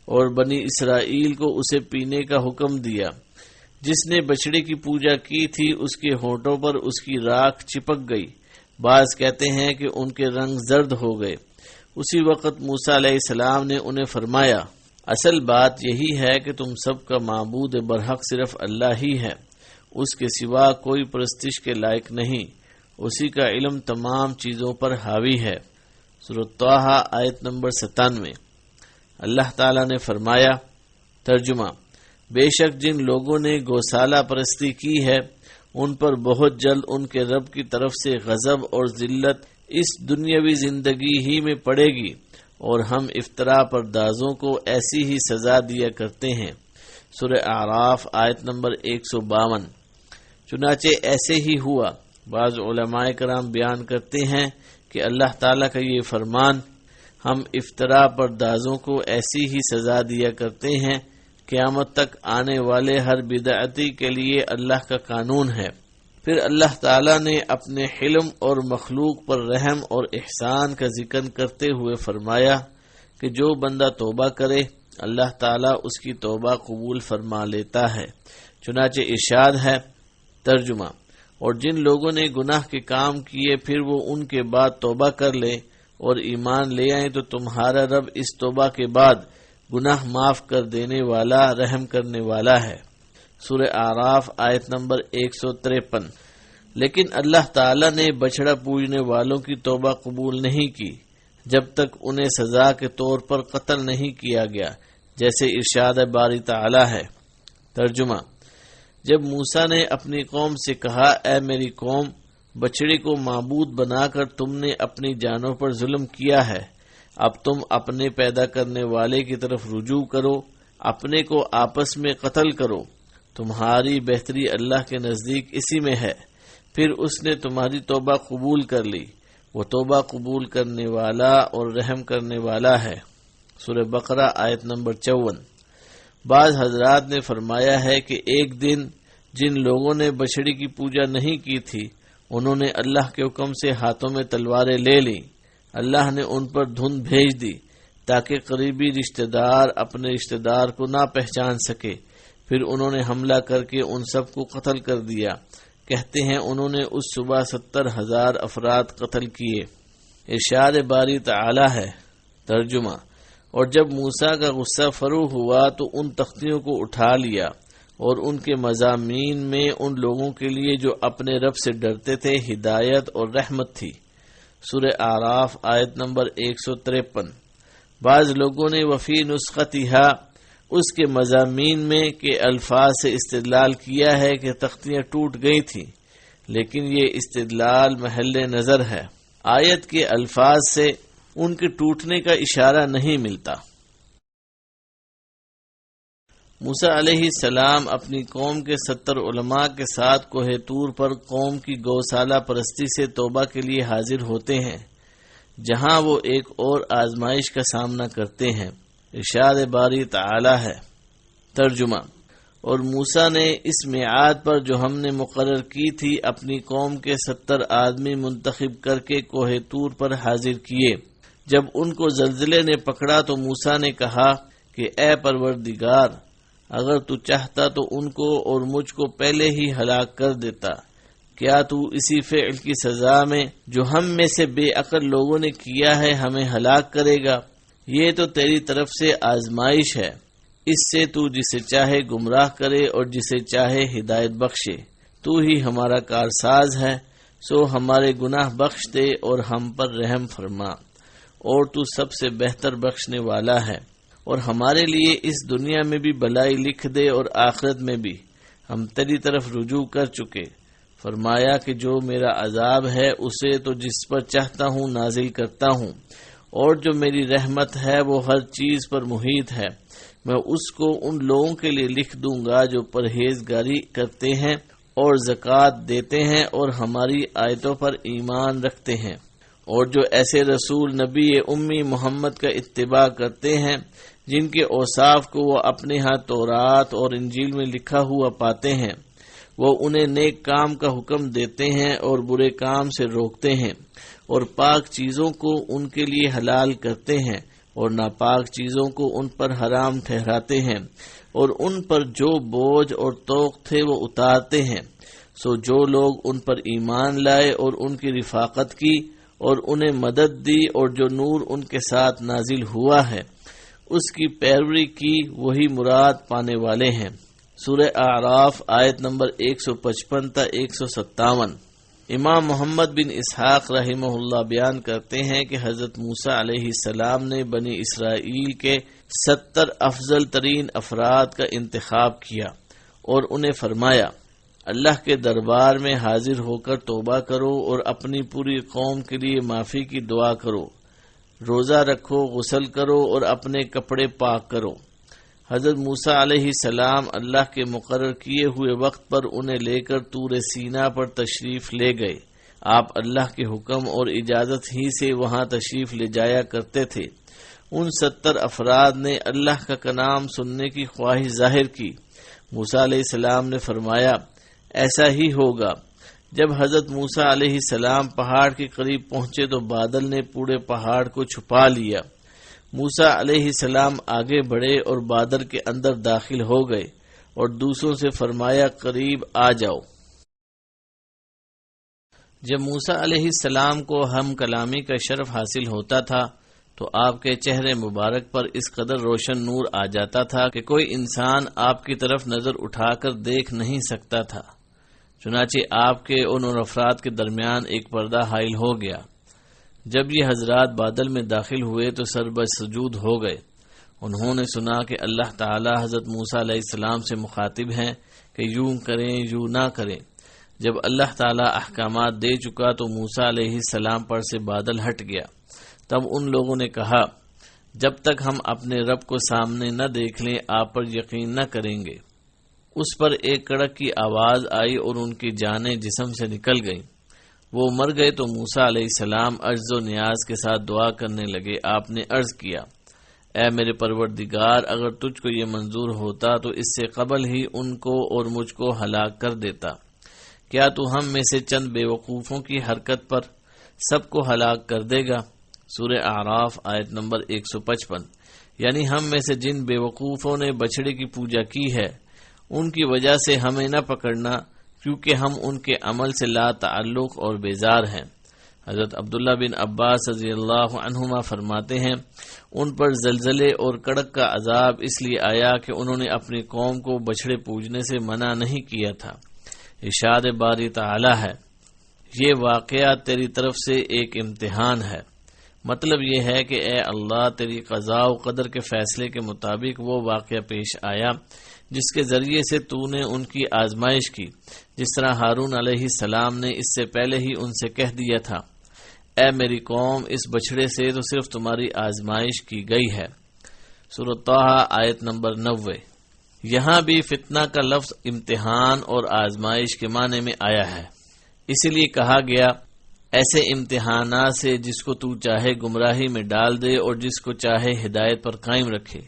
اور بنی اسرائیل کو اسے پینے کا حکم دیا۔ جس نے بچڑے کی پوجا کی تھی اس کے ہونٹوں پر اس کی راکھ چپک گئی، بعض کہتے ہیں کہ ان کے رنگ زرد ہو گئے۔ اسی وقت موسیٰ علیہ السلام نے انہیں فرمایا، اصل بات یہی ہے کہ تم سب کا معبود برحق صرف اللہ ہی ہے، اس کے سوا کوئی پرستش کے لائق نہیں، اسی کا علم تمام چیزوں پر حاوی ہے۔ سورۃ طٰہٰ آیت نمبر 97۔ اللہ تعالیٰ نے فرمایا، ترجمہ، بے شک جن لوگوں نے گوسالہ پرستی کی ہے ان پر بہت جلد ان کے رب کی طرف سے غضب اور ذلت اس دنیاوی زندگی ہی میں پڑے گی، اور ہم افطرا پردازوں کو ایسی ہی سزا دیا کرتے ہیں۔ سورہ اعراف آیت نمبر 152۔ چنانچہ ایسے ہی ہوا۔ بعض علماء کرام بیان کرتے ہیں کہ اللہ تعالیٰ کا یہ فرمان، ہم افطرا پردازوں کو ایسی ہی سزا دیا کرتے ہیں، قیامت تک آنے والے ہر بدعتی کے لیے اللہ کا قانون ہے۔ پھر اللہ تعالیٰ نے اپنے حلم اور مخلوق پر رحم اور احسان کا ذکر کرتے ہوئے فرمایا کہ جو بندہ توبہ کرے اللہ تعالیٰ اس کی توبہ قبول فرما لیتا ہے۔ چنانچہ ارشاد ہے، ترجمہ، اور جن لوگوں نے گناہ کے کام کیے پھر وہ ان کے بعد توبہ کر لے اور ایمان لے آئیں تو تمہارا رب اس توبہ کے بعد گناہ معاف کر دینے والا، رحم کرنے والا ہے۔ سورہ اعراف آیت نمبر 153۔ لیکن اللہ تعالی نے بچڑا پوجنے والوں کی توبہ قبول نہیں کی جب تک انہیں سزا کے طور پر قتل نہیں کیا گیا، جیسے ارشاد باری تعالی ہے۔ ترجمہ: جب موسیٰ نے اپنی قوم سے کہا، اے میری قوم، بچڑے کو معبود بنا کر تم نے اپنی جانوں پر ظلم کیا ہے، اب تم اپنے پیدا کرنے والے کی طرف رجوع کرو، اپنے کو آپس میں قتل کرو، تمہاری بہتری اللہ کے نزدیک اسی میں ہے۔ پھر اس نے تمہاری توبہ قبول کر لی، وہ توبہ قبول کرنے والا اور رحم کرنے والا ہے۔ سورہ بقرہ آیت نمبر 54۔ بعض حضرات نے فرمایا ہے کہ ایک دن جن لوگوں نے بچڑی کی پوجا نہیں کی تھی، انہوں نے اللہ کے حکم سے ہاتھوں میں تلواریں لے لیں۔ اللہ نے ان پر دھند بھیج دی تاکہ قریبی رشتہ دار اپنے رشتہ دار کو نہ پہچان سکے۔ پھر انہوں نے حملہ کر کے ان سب کو قتل کر دیا۔ کہتے ہیں انہوں نے اس صبح 70,000 افراد قتل کیے۔ ارشاد باری تعالی ہے۔ ترجمہ: اور جب موسیٰ کا غصہ فرو ہوا تو ان تختیوں کو اٹھا لیا اور ان کے مضامین میں ان لوگوں کے لیے جو اپنے رب سے ڈرتے تھے ہدایت اور رحمت تھی۔ سورہ اعراف آیت نمبر 153۔ بعض لوگوں نے وفی نسختہا اس کے مضامین میں کے الفاظ سے استدلال کیا ہے کہ تختیاں ٹوٹ گئی تھیں، لیکن یہ استدلال محل نظر ہے۔ آیت کے الفاظ سے ان کے ٹوٹنے کا اشارہ نہیں ملتا۔ موسیٰ علیہ السلام اپنی قوم کے 70 علماء کے ساتھ کوہ طور پر قوم کی گوسالہ پرستی سے توبہ کے لیے حاضر ہوتے ہیں، جہاں وہ ایک اور آزمائش کا سامنا کرتے ہیں۔ ارشاد باری تعالی ہے۔ ترجمہ: اور موسیٰ نے اس میعاد پر جو ہم نے مقرر کی تھی اپنی قوم کے 70 آدمی منتخب کر کے کوہ طور پر حاضر کیے۔ جب ان کو زلزلے نے پکڑا تو موسیٰ نے کہا کہ اے پروردگار، اگر تو چاہتا تو ان کو اور مجھ کو پہلے ہی ہلاک کر دیتا۔ کیا تو اسی فعل کی سزا میں جو ہم میں سے بے عقل لوگوں نے کیا ہے ہمیں ہلاک کرے گا؟ یہ تو تیری طرف سے آزمائش ہے، اس سے تو جسے چاہے گمراہ کرے اور جسے چاہے ہدایت بخشے۔ تو ہی ہمارا کارساز ہے، سو ہمارے گناہ بخش دے اور ہم پر رحم فرما، اور تو سب سے بہتر بخشنے والا ہے۔ اور ہمارے لیے اس دنیا میں بھی بلائی لکھ دے اور آخرت میں بھی، ہم تیری طرف رجوع کر چکے۔ فرمایا کہ جو میرا عذاب ہے اسے تو جس پر چاہتا ہوں نازل کرتا ہوں، اور جو میری رحمت ہے وہ ہر چیز پر محیط ہے۔ میں اس کو ان لوگوں کے لیے لکھ دوں گا جو پرہیزگاری کرتے ہیں اور زکوٰۃ دیتے ہیں اور ہماری آیتوں پر ایمان رکھتے ہیں، اور جو ایسے رسول نبی امی محمد کا اتباع کرتے ہیں جن کے اوصاف کو وہ اپنے ہاں تورات اور انجیل میں لکھا ہوا پاتے ہیں۔ وہ انہیں نیک کام کا حکم دیتے ہیں اور برے کام سے روکتے ہیں، اور پاک چیزوں کو ان کے لیے حلال کرتے ہیں اور ناپاک چیزوں کو ان پر حرام ٹھہراتے ہیں، اور ان پر جو بوجھ اور طوق تھے وہ اتارتے ہیں۔ سو جو لوگ ان پر ایمان لائے اور ان کی رفاقت کی اور انہیں مدد دی اور جو نور ان کے ساتھ نازل ہوا ہے اس کی پیروی کی، وہی مراد پانے والے ہیں۔ سورہ اعراف آیت نمبر 155 تا 157۔ امام محمد بن اسحاق رحمہ اللہ بیان کرتے ہیں کہ حضرت موسیٰ علیہ السلام نے بنی اسرائیل کے 70 افضل ترین افراد کا انتخاب کیا اور انہیں فرمایا، اللہ کے دربار میں حاضر ہو کر توبہ کرو اور اپنی پوری قوم کے لیے معافی کی دعا کرو، روزہ رکھو، غسل کرو اور اپنے کپڑے پاک کرو۔ حضرت موسیٰ علیہ السلام اللہ کے مقرر کیے ہوئے وقت پر انہیں لے کر طور سینا پر تشریف لے گئے۔ آپ اللہ کے حکم اور اجازت ہی سے وہاں تشریف لے جایا کرتے تھے۔ ان 70 افراد نے اللہ کا کلام سننے کی خواہش ظاہر کی۔ موسیٰ علیہ السلام نے فرمایا، ایسا ہی ہوگا۔ جب حضرت موسیٰ علیہ السلام پہاڑ کے قریب پہنچے تو بادل نے پورے پہاڑ کو چھپا لیا۔ موسیٰ علیہ السلام آگے بڑھے اور بادل کے اندر داخل ہو گئے اور دوسروں سے فرمایا، قریب آ جاؤ۔ جب موسیٰ علیہ السلام کو ہم کلامی کا شرف حاصل ہوتا تھا تو آپ کے چہرے مبارک پر اس قدر روشن نور آ جاتا تھا کہ کوئی انسان آپ کی طرف نظر اٹھا کر دیکھ نہیں سکتا تھا۔ چنانچہ آپ کے ان افراد کے درمیان ایک پردہ حائل ہو گیا۔ جب یہ حضرات بادل میں داخل ہوئے تو سجود ہو گئے۔ انہوں نے سنا کہ اللہ تعالی حضرت موسیٰ علیہ السلام سے مخاطب ہیں کہ یوں کریں یوں نہ کریں۔ جب اللہ تعالی احکامات دے چکا تو موسیٰ علیہ السلام پر سے بادل ہٹ گیا۔ تب ان لوگوں نے کہا، جب تک ہم اپنے رب کو سامنے نہ دیکھ لیں آپ پر یقین نہ کریں گے۔ اس پر ایک کڑک کی آواز آئی اور ان کی جانیں جسم سے نکل گئیں۔ وہ مر گئے تو موسیٰ علیہ السلام عجز و نیاز کے ساتھ دعا کرنے لگے۔ آپ نے عرض کیا، اے میرے پروردگار، اگر تجھ کو یہ منظور ہوتا تو اس سے قبل ہی ان کو اور مجھ کو ہلاک کر دیتا۔ کیا تو ہم میں سے چند بے وقوفوں کی حرکت پر سب کو ہلاک کر دے گا؟ سورہ اعراف آیت نمبر 155۔ یعنی ہم میں سے جن بے وقوفوں نے بچڑے کی پوجا کی ہے ان کی وجہ سے ہمیں نہ پکڑنا، کیونکہ ہم ان کے عمل سے لا تعلق اور بیزار ہیں۔ حضرت عبداللہ بن عباس رضی اللہ عنہما فرماتے ہیں، ان پر زلزلے اور کڑک کا عذاب اس لیے آیا کہ انہوں نے اپنی قوم کو بچڑے پوجنے سے منع نہیں کیا تھا۔ ارشاد باری تعالی ہے، یہ واقعہ تیری طرف سے ایک امتحان ہے۔ مطلب یہ ہے کہ اے اللہ، تیری قضاء و قدر کے فیصلے کے مطابق وہ واقعہ پیش آیا جس کے ذریعے سے تو نے ان کی آزمائش کی، جس طرح ہارون علیہ السلام نے اس سے پہلے ہی ان سے کہہ دیا تھا، اے میری قوم، اس بچڑے سے تو صرف تمہاری آزمائش کی گئی ہے۔ سورۃ طٰہٰ آیت نمبر 90۔ یہاں بھی فتنہ کا لفظ امتحان اور آزمائش کے معنی میں آیا ہے، اسی لیے کہا گیا ایسے امتحانات سے جس کو تو چاہے گمراہی میں ڈال دے اور جس کو چاہے ہدایت پر قائم رکھے۔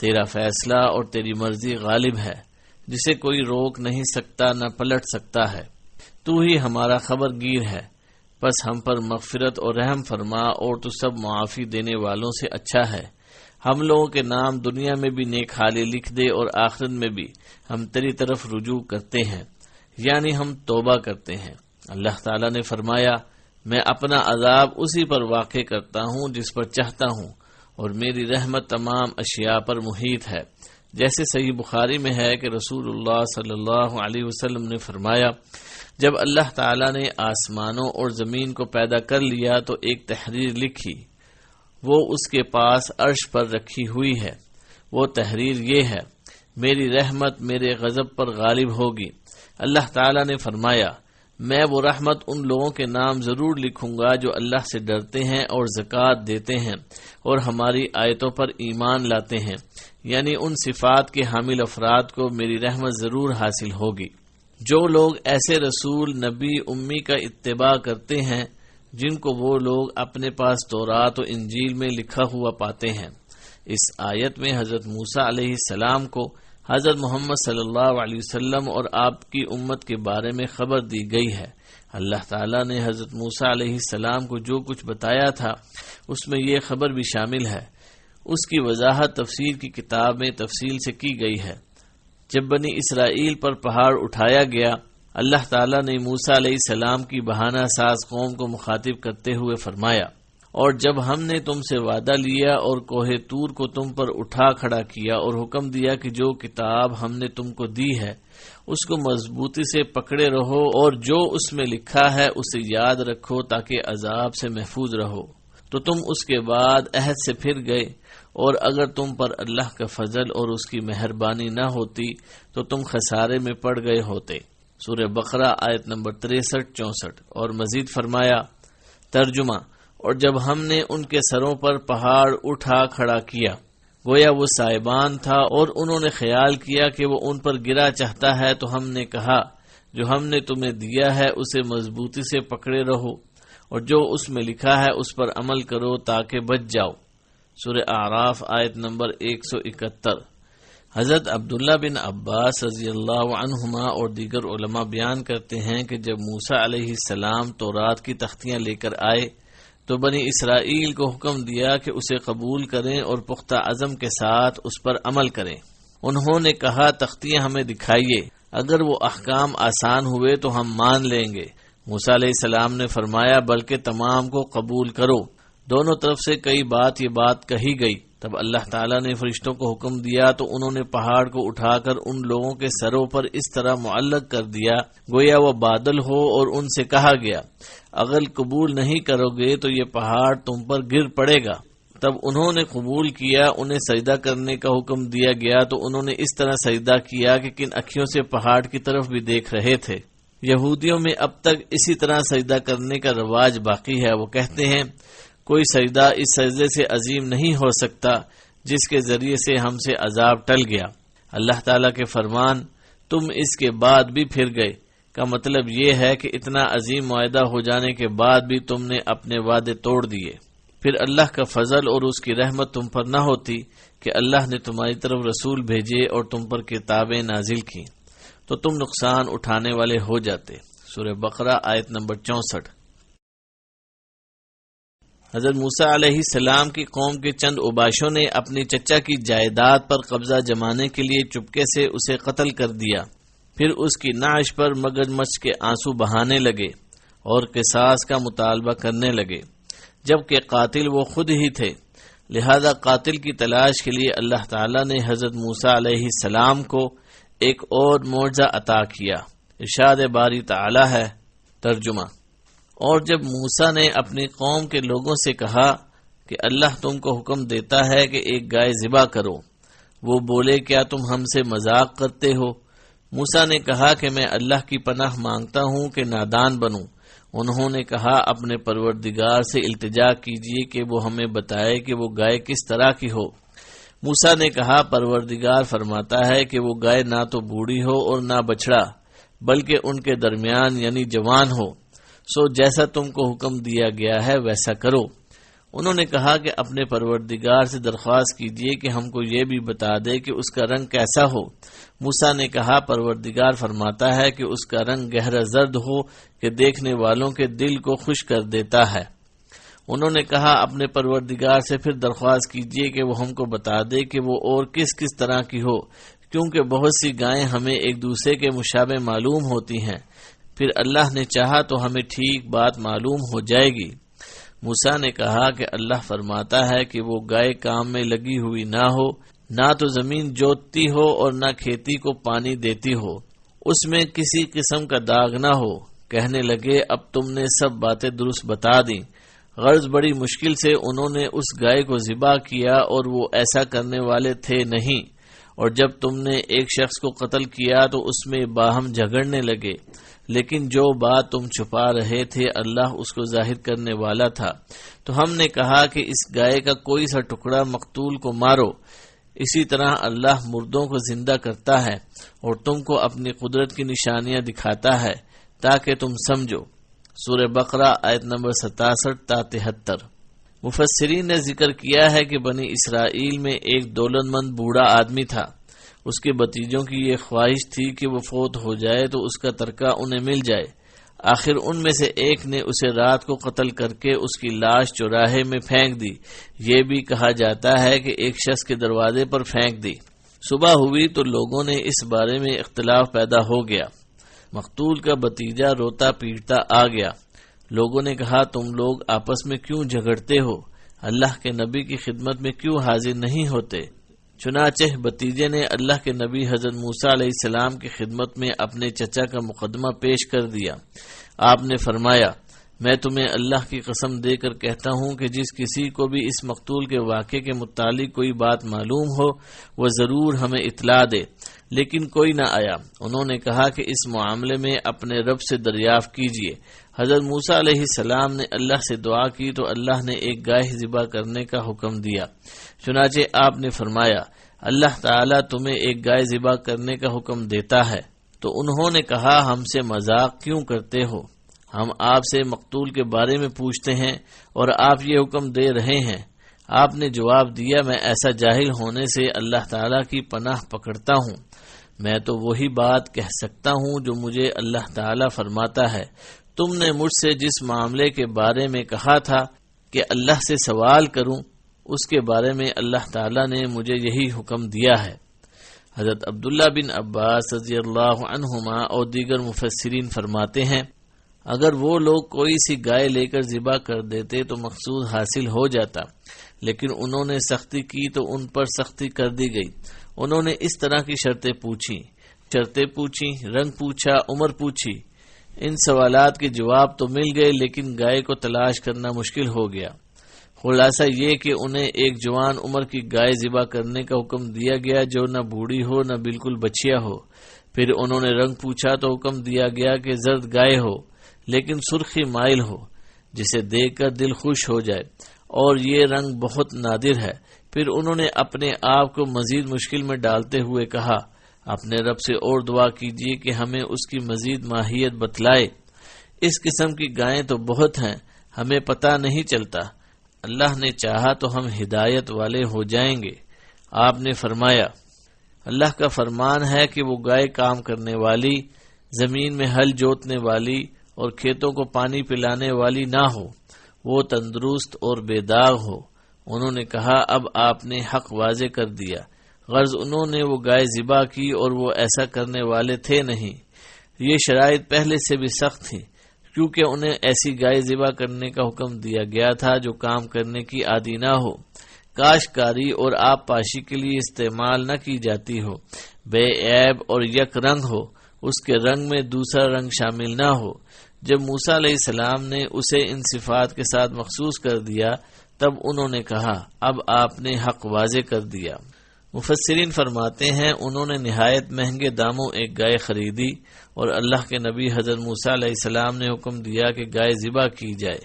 تیرا فیصلہ اور تیری مرضی غالب ہے، جسے کوئی روک نہیں سکتا نہ پلٹ سکتا ہے۔ تو ہی ہمارا خبر گیر ہے، بس ہم پر مغفرت اور رحم فرما، اور تو سب معافی دینے والوں سے اچھا ہے۔ ہم لوگوں کے نام دنیا میں بھی نیک حالی لکھ دے اور آخرت میں بھی ہم تیری طرف رجوع کرتے ہیں، یعنی ہم توبہ کرتے ہیں۔ اللہ تعالیٰ نے فرمایا، میں اپنا عذاب اسی پر واقع کرتا ہوں جس پر چاہتا ہوں، اور میری رحمت تمام اشیاء پر محیط ہے۔ جیسے صحیح بخاری میں ہے کہ رسول اللہ صلی اللہ علیہ وسلم نے فرمایا، جب اللہ تعالیٰ نے آسمانوں اور زمین کو پیدا کر لیا تو ایک تحریر لکھی، وہ اس کے پاس عرش پر رکھی ہوئی ہے۔ وہ تحریر یہ ہے، میری رحمت میرے غضب پر غالب ہوگی۔ اللہ تعالیٰ نے فرمایا، میں وہ رحمت ان لوگوں کے نام ضرور لکھوں گا جو اللہ سے ڈرتے ہیں اور زکوٰۃ دیتے ہیں اور ہماری آیتوں پر ایمان لاتے ہیں، یعنی ان صفات کے حامل افراد کو میری رحمت ضرور حاصل ہوگی۔ جو لوگ ایسے رسول نبی امی کا اتباع کرتے ہیں جن کو وہ لوگ اپنے پاس تورات و انجیل میں لکھا ہوا پاتے ہیں۔ اس آیت میں حضرت موسیٰ علیہ السلام کو حضرت محمد صلی اللہ علیہ وسلم اور آپ کی امت کے بارے میں خبر دی گئی ہے۔ اللہ تعالیٰ نے حضرت موسیٰ علیہ السلام کو جو کچھ بتایا تھا اس میں یہ خبر بھی شامل ہے۔ اس کی وضاحت تفسیر کی کتاب میں تفصیل سے کی گئی ہے۔ جب بنی اسرائیل پر پہاڑ اٹھایا گیا، اللہ تعالیٰ نے موسیٰ علیہ السلام کی بہانہ ساز قوم کو مخاطب کرتے ہوئے فرمایا، اور جب ہم نے تم سے وعدہ لیا اور کوہ طور کو تم پر اٹھا کھڑا کیا اور حکم دیا کہ جو کتاب ہم نے تم کو دی ہے اس کو مضبوطی سے پکڑے رہو اور جو اس میں لکھا ہے اسے یاد رکھو تاکہ عذاب سے محفوظ رہو، تو تم اس کے بعد عہد سے پھر گئے، اور اگر تم پر اللہ کا فضل اور اس کی مہربانی نہ ہوتی تو تم خسارے میں پڑ گئے ہوتے۔ سورہ بقرہ آیت نمبر 63-64۔ اور مزید فرمایا، ترجمہ، اور جب ہم نے ان کے سروں پر پہاڑ اٹھا کھڑا کیا، گویا وہ سائبان تھا، اور انہوں نے خیال کیا کہ وہ ان پر گرا چاہتا ہے، تو ہم نے کہا، جو ہم نے تمہیں دیا ہے اسے مضبوطی سے پکڑے رہو، اور جو اس میں لکھا ہے اس پر عمل کرو تاکہ بچ جاؤ۔ سورہ اعراف آیت نمبر 171۔ حضرت عبداللہ بن عباس رضی اللہ عنہما اور دیگر علماء بیان کرتے ہیں کہ جب موسیٰ علیہ السلام تورات کی تختیاں لے کر آئے تو بنی اسرائیل کو حکم دیا کہ اسے قبول کریں اور پختہ عزم کے ساتھ اس پر عمل کریں۔ انہوں نے کہا، تختیاں ہمیں دکھائیے، اگر وہ احکام آسان ہوئے تو ہم مان لیں گے، موسیٰ علیہ السلام نے فرمایا بلکہ تمام کو قبول کرو۔ دونوں طرف سے کئی بات یہ بات کہی گئی۔ تب اللہ تعالیٰ نے فرشتوں کو حکم دیا تو انہوں نے پہاڑ کو اٹھا کر ان لوگوں کے سروں پر اس طرح معلق کر دیا گویا وہ بادل ہو، اور ان سے کہا گیا اگر قبول نہیں کرو گے تو یہ پہاڑ تم پر گر پڑے گا۔ تب انہوں نے قبول کیا، انہیں سجدہ کرنے کا حکم دیا گیا تو انہوں نے اس طرح سجدہ کیا کہ کن اکھیوں سے پہاڑ کی طرف بھی دیکھ رہے تھے۔ یہودیوں میں اب تک اسی طرح سجدہ کرنے کا رواج باقی ہے۔ وہ کہتے ہیں کوئی سجدہ اس سجدے سے عظیم نہیں ہو سکتا جس کے ذریعے سے ہم سے عذاب ٹل گیا۔ اللہ تعالیٰ کے فرمان تم اس کے بعد بھی پھر گئے کا مطلب یہ ہے کہ اتنا عظیم معاہدہ ہو جانے کے بعد بھی تم نے اپنے وعدے توڑ دیے۔ پھر اللہ کا فضل اور اس کی رحمت تم پر نہ ہوتی کہ اللہ نے تمہاری طرف رسول بھیجے اور تم پر کتابیں نازل کی تو تم نقصان اٹھانے والے ہو جاتے۔ سورہ بقرہ آیت نمبر 64۔ حضرت موسیٰ علیہ السلام کی قوم کے چند اوباشوں نے اپنی چچا کی جائیداد پر قبضہ جمانے کے لیے چپکے سے اسے قتل کر دیا۔ پھر اس کی نعش پر مگرمچھ کے آنسو بہانے لگے اور قصاص کا مطالبہ کرنے لگے، جبکہ قاتل وہ خود ہی تھے۔ لہذا قاتل کی تلاش کے لیے اللہ تعالیٰ نے حضرت موسیٰ علیہ السلام کو ایک اور معجزہ عطا کیا۔ ارشاد باری تعالیٰ ہے، ترجمہ: اور جب موسیٰ نے اپنی قوم کے لوگوں سے کہا کہ اللہ تم کو حکم دیتا ہے کہ ایک گائے ذبح کرو، وہ بولے کیا تم ہم سے مذاق کرتے ہو؟ موسیٰ نے کہا کہ میں اللہ کی پناہ مانگتا ہوں کہ نادان بنوں۔ انہوں نے کہا اپنے پروردگار سے التجا کیجیے کہ وہ ہمیں بتائے کہ وہ گائے کس طرح کی ہو۔ موسیٰ نے کہا پروردگار فرماتا ہے کہ وہ گائے نہ تو بوڑھی ہو اور نہ بچڑا، بلکہ ان کے درمیان یعنی جوان ہو، سو جیسا تم کو حکم دیا گیا ہے ویسا کرو۔ انہوں نے کہا کہ اپنے پروردگار سے درخواست کیجیے کہ ہم کو یہ بھی بتا دے کہ اس کا رنگ کیسا ہو۔ موسیٰ نے کہا پروردگار فرماتا ہے کہ اس کا رنگ گہرا زرد ہو کہ دیکھنے والوں کے دل کو خوش کر دیتا ہے۔ انہوں نے کہا اپنے پروردگار سے پھر درخواست کیجیے کہ وہ ہم کو بتا دے کہ وہ اور کس کس طرح کی ہو، کیونکہ بہت سی گائیں ہمیں ایک دوسرے کے مشابہ معلوم ہوتی ہیں، پھر اللہ نے چاہا تو ہمیں ٹھیک بات معلوم ہو جائے گی۔ موسیٰ نے کہا کہ اللہ فرماتا ہے کہ وہ گائے کام میں لگی ہوئی نہ ہو، نہ تو زمین جوتتی ہو اور نہ کھیتی کو پانی دیتی ہو، اس میں کسی قسم کا داغ نہ ہو۔ کہنے لگے اب تم نے سب باتیں درست بتا دیں۔ غرض بڑی مشکل سے انہوں نے اس گائے کو ذبح کیا اور وہ ایسا کرنے والے تھے نہیں، اور جب تم نے ایک شخص کو قتل کیا تو اس میں باہم جھگڑنے لگے، لیکن جو بات تم چھپا رہے تھے اللہ اس کو ظاہر کرنے والا تھا۔ تو ہم نے کہا کہ اس گائے کا کوئی سا ٹکڑا مقتول کو مارو، اسی طرح اللہ مردوں کو زندہ کرتا ہے اور تم کو اپنی قدرت کی نشانیاں دکھاتا ہے تاکہ تم سمجھو۔ سورہ بقرہ آیت نمبر 67 تا 73۔ مفسرین نے ذکر کیا ہے کہ بنی اسرائیل میں ایک دولت مند بوڑھا آدمی تھا۔ اس کے بھتیجوں کی یہ خواہش تھی کہ وہ فوت ہو جائے تو اس کا ترکہ انہیں مل جائے۔ آخر ان میں سے ایک نے اسے رات کو قتل کر کے اس کی لاش چوراہے میں پھینک دی۔ یہ بھی کہا جاتا ہے کہ ایک شخص کے دروازے پر پھینک دی۔ صبح ہوئی تو لوگوں نے اس بارے میں اختلاف پیدا ہو گیا۔ مقتول کا بھتیجا روتا پیٹتا آ گیا۔ لوگوں نے کہا تم لوگ آپس میں کیوں جھگڑتے ہو؟ اللہ کے نبی کی خدمت میں کیوں حاضر نہیں ہوتے؟ چنانچہ بھتیجے نے اللہ کے نبی حضرت موسیٰ علیہ السلام کی خدمت میں اپنے چچا کا مقدمہ پیش کر دیا۔ آپ نے فرمایا میں تمہیں اللہ کی قسم دے کر کہتا ہوں کہ جس کسی کو بھی اس مقتول کے واقعے کے متعلق کوئی بات معلوم ہو وہ ضرور ہمیں اطلاع دے، لیکن کوئی نہ آیا۔ انہوں نے کہا کہ اس معاملے میں اپنے رب سے دریافت کیجیے۔ حضرت موسیٰ علیہ السلام نے اللہ سے دعا کی تو اللہ نے ایک گائے ذبح کرنے کا حکم دیا۔ چنانچہ آپ نے فرمایا اللہ تعالیٰ تمہیں ایک گائے ذبح کرنے کا حکم دیتا ہے۔ تو انہوں نے کہا ہم سے مذاق کیوں کرتے ہو؟ ہم آپ سے مقتول کے بارے میں پوچھتے ہیں اور آپ یہ حکم دے رہے ہیں۔ آپ نے جواب دیا میں ایسا جاہل ہونے سے اللہ تعالیٰ کی پناہ پکڑتا ہوں۔ میں تو وہی بات کہہ سکتا ہوں جو مجھے اللہ تعالیٰ فرماتا ہے۔ تم نے مجھ سے جس معاملے کے بارے میں کہا تھا کہ اللہ سے سوال کروں اس کے بارے میں اللہ تعالیٰ نے مجھے یہی حکم دیا ہے۔ حضرت عبداللہ بن عباس رضی اللہ عنہما اور دیگر مفسرین فرماتے ہیں اگر وہ لوگ کوئی سی گائے لے کر ذبح کر دیتے تو مقصود حاصل ہو جاتا، لیکن انہوں نے سختی کی تو ان پر سختی کر دی گئی۔ انہوں نے اس طرح کی شرطیں پوچھی، رنگ پوچھا، عمر پوچھی۔ ان سوالات کے جواب تو مل گئے، لیکن گائے کو تلاش کرنا مشکل ہو گیا۔ خلاصہ یہ کہ انہیں ایک جوان عمر کی گائے ذبح کرنے کا حکم دیا گیا جو نہ بوڑھی ہو نہ بالکل بچیا ہو۔ پھر انہوں نے رنگ پوچھا تو حکم دیا گیا کہ زرد گائے ہو لیکن سرخی مائل ہو، جسے دیکھ کر دل خوش ہو جائے، اور یہ رنگ بہت نادر ہے۔ پھر انہوں نے اپنے آپ کو مزید مشکل میں ڈالتے ہوئے کہا، اپنے رب سے اور دعا کیجیے کہ ہمیں اس کی مزید ماہیت بتلائے۔ اس قسم کی گائیں تو بہت ہیں، ہمیں پتہ نہیں چلتا۔ اللہ نے چاہا تو ہم ہدایت والے ہو جائیں گے۔ آپ نے فرمایا، اللہ کا فرمان ہے کہ وہ گائے کام کرنے والی، زمین میں ہل جوتنے والی اور کھیتوں کو پانی پلانے والی نہ ہو، وہ تندرست اور بے داغ ہو۔ انہوں نے کہا، اب آپ نے حق واضح کر دیا۔ غرض انہوں نے وہ گائے ذبح کی اور وہ ایسا کرنے والے تھے نہیں۔ یہ شرائط پہلے سے بھی سخت تھی، کیونکہ انہیں ایسی گائے ذبح کرنے کا حکم دیا گیا تھا جو کام کرنے کی عادی نہ ہو، کاشتکاری اور آب پاشی کے لیے استعمال نہ کی جاتی ہو، بے عیب اور یک رنگ ہو، اس کے رنگ میں دوسرا رنگ شامل نہ ہو۔ جب موسیٰ علیہ السلام نے اسے ان صفات کے ساتھ مخصوص کر دیا تب انہوں نے کہا، اب آپ نے حق واضح کر دیا۔ مفسرین فرماتے ہیں انہوں نے نہایت مہنگے داموں ایک گائے خریدی اور اللہ کے نبی حضرت موسیٰ علیہ السلام نے حکم دیا کہ گائے ذبح کی جائے،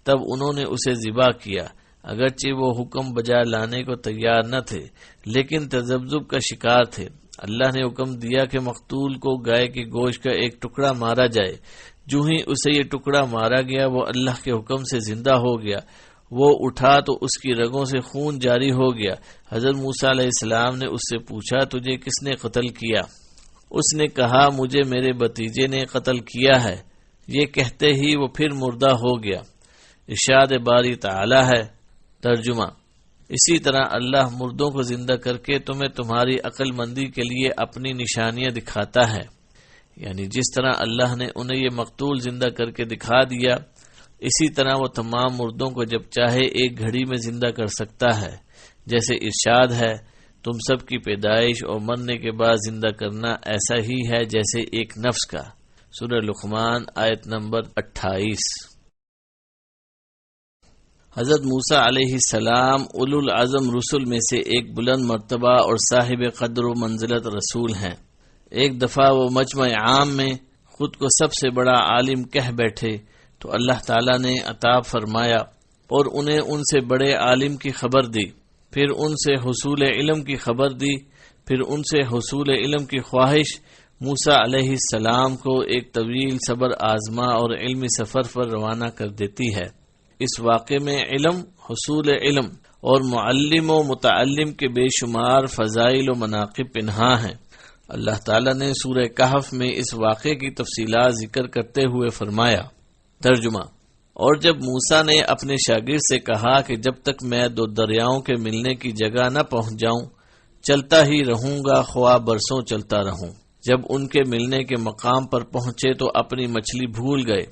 تب انہوں نے اسے ذبح کیا، اگرچہ وہ حکم بجا لانے کو تیار نہ تھے لیکن تذبذب کا شکار تھے۔ اللہ نے حکم دیا کہ مقتول کو گائے کے گوشت کا ایک ٹکڑا مارا جائے۔ جو ہی اسے یہ ٹکڑا مارا گیا وہ اللہ کے حکم سے زندہ ہو گیا۔ وہ اٹھا تو اس کی رگوں سے خون جاری ہو گیا۔ حضرت موسیٰ علیہ السلام نے اس سے پوچھا، تجھے کس نے قتل کیا؟ اس نے کہا، مجھے میرے بھتیجے نے قتل کیا ہے۔ یہ کہتے ہی وہ پھر مردہ ہو گیا۔ ارشاد باری تعالی ہے۔ ترجمہ: اسی طرح اللہ مردوں کو زندہ کر کے تمہیں تمہاری عقل مندی کے لیے اپنی نشانیاں دکھاتا ہے، یعنی جس طرح اللہ نے انہیں یہ مقتول زندہ کر کے دکھا دیا، اسی طرح وہ تمام مردوں کو جب چاہے ایک گھڑی میں زندہ کر سکتا ہے۔ جیسے ارشاد ہے، تم سب کی پیدائش اور مرنے کے بعد زندہ کرنا ایسا ہی ہے جیسے ایک نفس کا۔ سورہ لقمان آیت نمبر 28۔ حضرت موسیٰ علیہ السلام اولو العزم رسل میں سے ایک بلند مرتبہ اور صاحب قدر و منزلت رسول ہیں۔ ایک دفعہ وہ مجمع عام میں خود کو سب سے بڑا عالم کہہ بیٹھے تو اللہ تعالیٰ نے عطاب فرمایا اور انہیں ان سے بڑے عالم کی خبر دی، پھر ان سے حصول علم کی خبر دی، پھر ان سے حصول علم کی خواہش موسیٰ علیہ السلام کو ایک طویل صبر آزما اور علمی سفر پر روانہ کر دیتی ہے۔ اس واقعے میں علم، حصول علم اور معلم و متعلم کے بے شمار فضائل و مناقب پنہاں ہیں۔ اللہ تعالیٰ نے سورہ کہف میں اس واقعے کی تفصیلات ذکر کرتے ہوئے فرمایا۔ ترجمہ: اور جب موسیٰ نے اپنے شاگرد سے کہا کہ جب تک میں دو دریاؤں کے ملنے کی جگہ نہ پہنچ جاؤں چلتا ہی رہوں گا، خواہ برسوں چلتا رہوں۔ جب ان کے ملنے کے مقام پر پہنچے تو اپنی مچھلی بھول گئے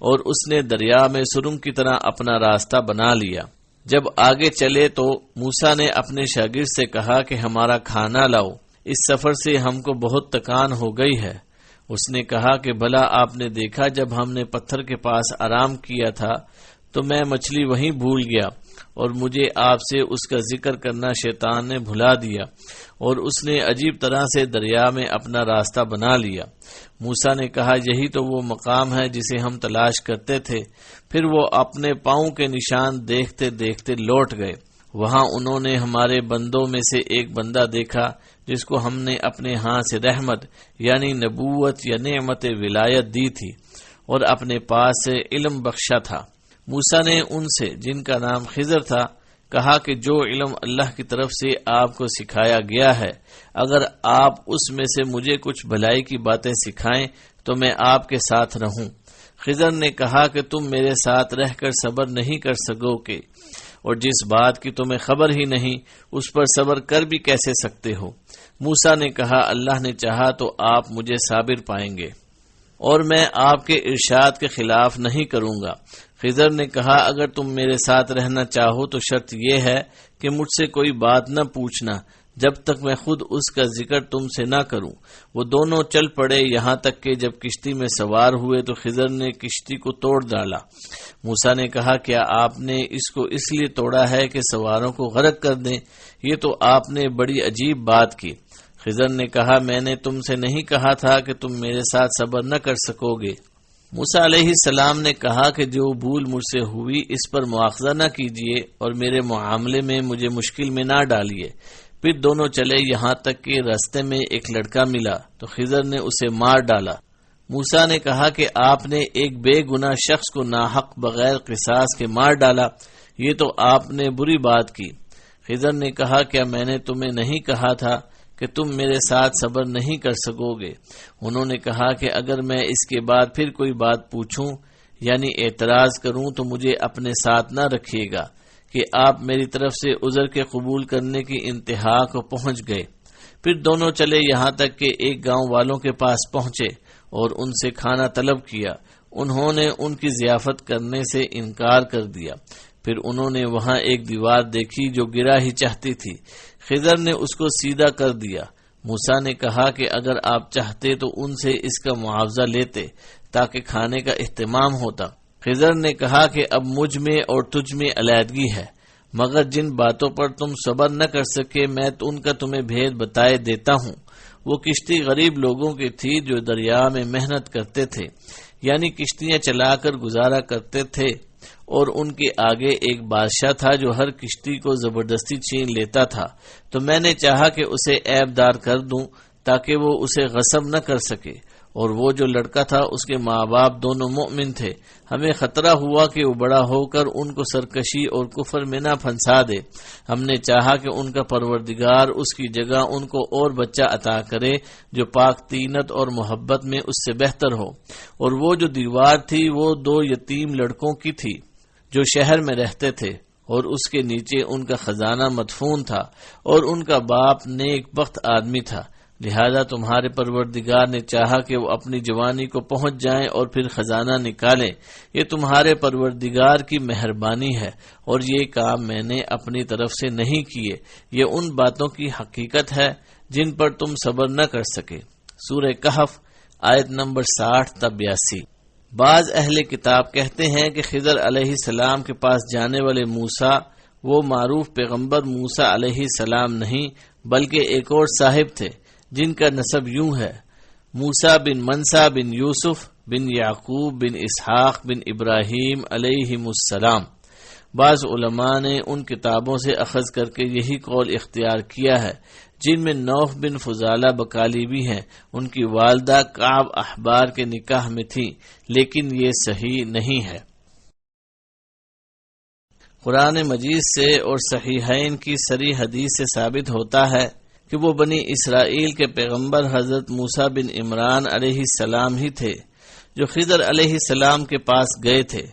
اور اس نے دریا میں سرنگ کی طرح اپنا راستہ بنا لیا۔ جب آگے چلے تو موسیٰ نے اپنے شاگرد سے کہا کہ ہمارا کھانا لاؤ، اس سفر سے ہم کو بہت تکان ہو گئی ہے۔ اس نے کہا کہ بھلا آپ نے دیکھا جب ہم نے پتھر کے پاس آرام کیا تھا تو میں مچھلی وہیں بھول گیا اور مجھے آپ سے اس کا ذکر کرنا شیطان نے بھلا دیا اور اس نے عجیب طرح سے دریا میں اپنا راستہ بنا لیا۔ موسیٰ نے کہا یہی تو وہ مقام ہے جسے ہم تلاش کرتے تھے۔ پھر وہ اپنے پاؤں کے نشان دیکھتے دیکھتے لوٹ گئے۔ وہاں انہوں نے ہمارے بندوں میں سے ایک بندہ دیکھا جس کو ہم نے اپنے ہاں سے رحمت یعنی نبوت یا نعمت ولایت دی تھی اور اپنے پاس سے علم بخشا تھا۔ موسیٰ نے ان سے جن کا نام خضر تھا کہا کہ جو علم اللہ کی طرف سے آپ کو سکھایا گیا ہے اگر آپ اس میں سے مجھے کچھ بھلائی کی باتیں سکھائیں تو میں آپ کے ساتھ رہوں۔ خضر نے کہا کہ تم میرے ساتھ رہ کر صبر نہیں کر سکو گے اور جس بات کی تمہیں خبر ہی نہیں اس پر صبر کر بھی کیسے سکتے ہو؟ موسیٰ نے کہا اللہ نے چاہا تو آپ مجھے صابر پائیں گے۔ اور میں آپ کے ارشاد کے خلاف نہیں کروں گا۔ خضر نے کہا اگر تم میرے ساتھ رہنا چاہو تو شرط یہ ہے کہ مجھ سے کوئی بات نہ پوچھنا جب تک میں خود اس کا ذکر تم سے نہ کروں۔ وہ دونوں چل پڑے یہاں تک کہ جب کشتی میں سوار ہوئے تو خضر نے کشتی کو توڑ ڈالا۔ موسیٰ نے کہا کیا آپ نے اس کو اس لیے توڑا ہے کہ سواروں کو غرق کر دیں؟ یہ تو آپ نے بڑی عجیب بات کی۔ خضر نے کہا میں نے تم سے نہیں کہا تھا کہ تم میرے ساتھ صبر نہ کر سکو گے۔ موسیٰ علیہ السلام نے کہا کہ جو بھول مجھ سے ہوئی اس پر مواخذہ نہ کیجیے اور میرے معاملے میں مجھے مشکل میں نہ ڈالیے۔ پھر دونوں چلے یہاں تک کہ راستے میں ایک لڑکا ملا تو خضر نے اسے مار ڈالا۔ موسیٰ نے کہا کہ آپ نے ایک بے گناہ شخص کو ناحق بغیر قصاص کے مار ڈالا، یہ تو آپ نے بری بات کی۔ خضر نے کہا کیا میں نے تمہیں نہیں کہا تھا کہ تم میرے ساتھ صبر نہیں کر سکو گے؟ انہوں نے کہا کہ اگر میں اس کے بعد پھر کوئی بات پوچھوں یعنی اعتراض کروں تو مجھے اپنے ساتھ نہ رکھیے گا کہ آپ میری طرف سے عذر کے قبول کرنے کی انتہا کو پہنچ گئے۔ پھر دونوں چلے یہاں تک کہ ایک گاؤں والوں کے پاس پہنچے اور ان سے کھانا طلب کیا۔ انہوں نے ان کی ضیافت کرنے سے انکار کر دیا۔ پھر انہوں نے وہاں ایک دیوار دیکھی جو گرا ہی چاہتی تھی۔ خضر نے اس کو سیدھا کر دیا۔ موسیٰ نے کہا کہ اگر آپ چاہتے تو ان سے اس کا معاوضہ لیتے تاکہ کھانے کا اہتمام ہوتا۔ خضر نے کہا کہ اب مجھ میں اور تجھ میں علیحدگی ہے، مگر جن باتوں پر تم صبر نہ کر سکے میں تو ان کا تمہیں بھید بتائے دیتا ہوں۔ وہ کشتی غریب لوگوں کی تھی جو دریا میں محنت کرتے تھے، یعنی کشتیاں چلا کر گزارا کرتے تھے، اور ان کے آگے ایک بادشاہ تھا جو ہر کشتی کو زبردستی چھین لیتا تھا، تو میں نے چاہا کہ اسے عیب دار کر دوں تاکہ وہ اسے غصب نہ کر سکے، اور وہ جو لڑکا تھا اس کے ماں باپ دونوں مومن تھے۔ ہمیں خطرہ ہوا کہ وہ بڑا ہو کر ان کو سرکشی اور کفر میں نہ پھنسا دے۔ ہم نے چاہا کہ ان کا پروردگار اس کی جگہ ان کو اور بچہ عطا کرے جو پاک طینت اور محبت میں اس سے بہتر ہو۔ اور وہ جو دیوار تھی وہ 2 یتیم لڑکوں کی تھی جو شہر میں رہتے تھے، اور اس کے نیچے ان کا خزانہ مدفون تھا، اور ان کا باپ نیک بخت آدمی تھا۔ لہذا تمہارے پروردگار نے چاہا کہ وہ اپنی جوانی کو پہنچ جائیں اور پھر خزانہ نکالیں۔ یہ تمہارے پروردگار کی مہربانی ہے، اور یہ کام میں نے اپنی طرف سے نہیں کیے۔ یہ ان باتوں کی حقیقت ہے جن پر تم صبر نہ کر سکے۔ سورہ کہف آیت نمبر 60 تا 82۔ بعض اہل کتاب کہتے ہیں کہ خضر علیہ السلام کے پاس جانے والے موسیٰ وہ معروف پیغمبر موسیٰ علیہ السلام نہیں بلکہ ایک اور صاحب تھے جن کا نسب یوں ہے: موسیٰ بن منسا بن یوسف بن یعقوب بن اسحاق بن ابراہیم علیہم السلام۔ بعض علماء نے ان کتابوں سے اخذ کر کے یہی قول اختیار کیا ہے جن میں نوف بن فضالہ بکالی بھی ہیں۔ ان کی والدہ کعب احبار کے نکاح میں تھی، لیکن یہ صحیح نہیں ہے۔ قرآن مجید سے اور صحیحین کی صریح حدیث سے ثابت ہوتا ہے کہ وہ بنی اسرائیل کے پیغمبر حضرت موسیٰ بن عمران علیہ السلام ہی تھے جو خضر علیہ السلام کے پاس گئے تھے۔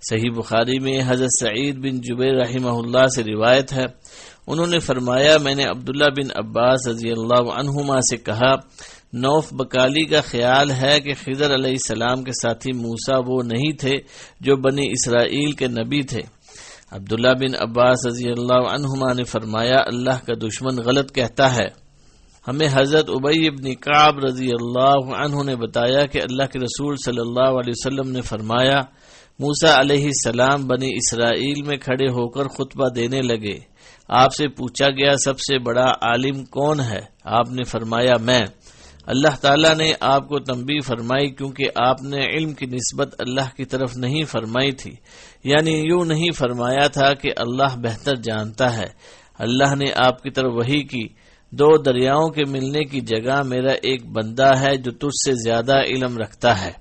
صحیح بخاری میں حضرت سعید بن جبیر رحمہ اللہ سے روایت ہے، انہوں نے فرمایا میں نے عبداللہ بن عباس رضی اللہ عنہما سے کہا، نوف بکالی کا خیال ہے کہ خضر علیہ السلام کے ساتھی موسیٰ وہ نہیں تھے جو بنی اسرائیل کے نبی تھے۔ عبداللہ بن عباس رضی اللہ عنہما نے فرمایا اللہ کا دشمن غلط کہتا ہے۔ ہمیں حضرت ابی بن کعب رضی اللہ عنہ نے بتایا کہ اللہ کے رسول صلی اللہ علیہ وسلم نے فرمایا موسیٰ علیہ السلام بنی اسرائیل میں کھڑے ہو کر خطبہ دینے لگے۔ آپ سے پوچھا گیا سب سے بڑا عالم کون ہے؟ آپ نے فرمایا میں۔ اللہ تعالیٰ نے آپ کو تنبیہ فرمائی کیونکہ آپ نے علم کی نسبت اللہ کی طرف نہیں فرمائی تھی، یعنی یوں نہیں فرمایا تھا کہ اللہ بہتر جانتا ہے۔ اللہ نے آپ کی طرف وحی کی، 2 دریاؤں کے ملنے کی جگہ میرا ایک بندہ ہے جو تجھ سے زیادہ علم رکھتا ہے۔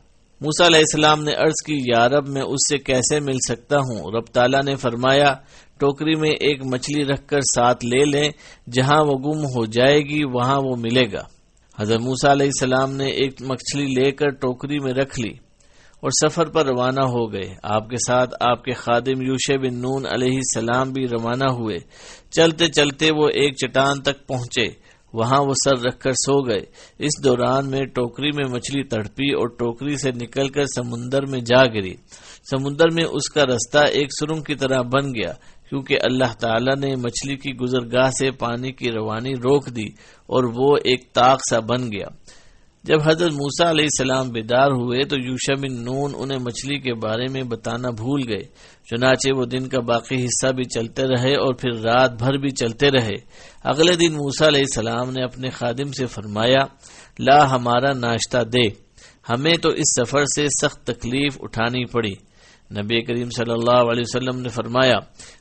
موسیٰ علیہ السلام نے عرض کی یا رب میں اس سے کیسے مل سکتا ہوں؟ رب تعالیٰ نے فرمایا ٹوکری میں ایک مچھلی رکھ کر ساتھ لے لیں، جہاں وہ گم ہو جائے گی وہاں وہ ملے گا۔ حضرت موسیٰ علیہ السلام نے ایک مچھلی لے کر ٹوکری میں رکھ لی اور سفر پر روانہ ہو گئے۔ آپ کے ساتھ آپ کے خادم یوشع بن نون علیہ السلام بھی روانہ ہوئے۔ چلتے چلتے وہ ایک چٹان تک پہنچے، وہاں وہ سر رکھ کر سو گئے۔ اس دوران میں ٹوکری میں مچھلی تڑپی اور ٹوکری سے نکل کر سمندر میں جا گری۔ سمندر میں اس کا رستہ ایک سرنگ کی طرح بن گیا، کیونکہ اللہ تعالی نے مچھلی کی گزرگاہ سے پانی کی روانی روک دی اور وہ ایک طاق سا بن گیا۔ جب حضرت موسیٰ علیہ السلام بیدار ہوئے تو یوشع بن نون انہیں مچھلی کے بارے میں بتانا بھول گئے۔ چنانچہ وہ دن کا باقی حصہ بھی چلتے رہے اور پھر رات بھر بھی چلتے رہے۔ اگلے دن موسیٰ علیہ السلام نے اپنے خادم سے فرمایا، لا ہمارا ناشتہ دے، ہمیں تو اس سفر سے سخت تکلیف اٹھانی پڑی۔ نبی کریم صلی اللہ علیہ وسلم نے فرمایا،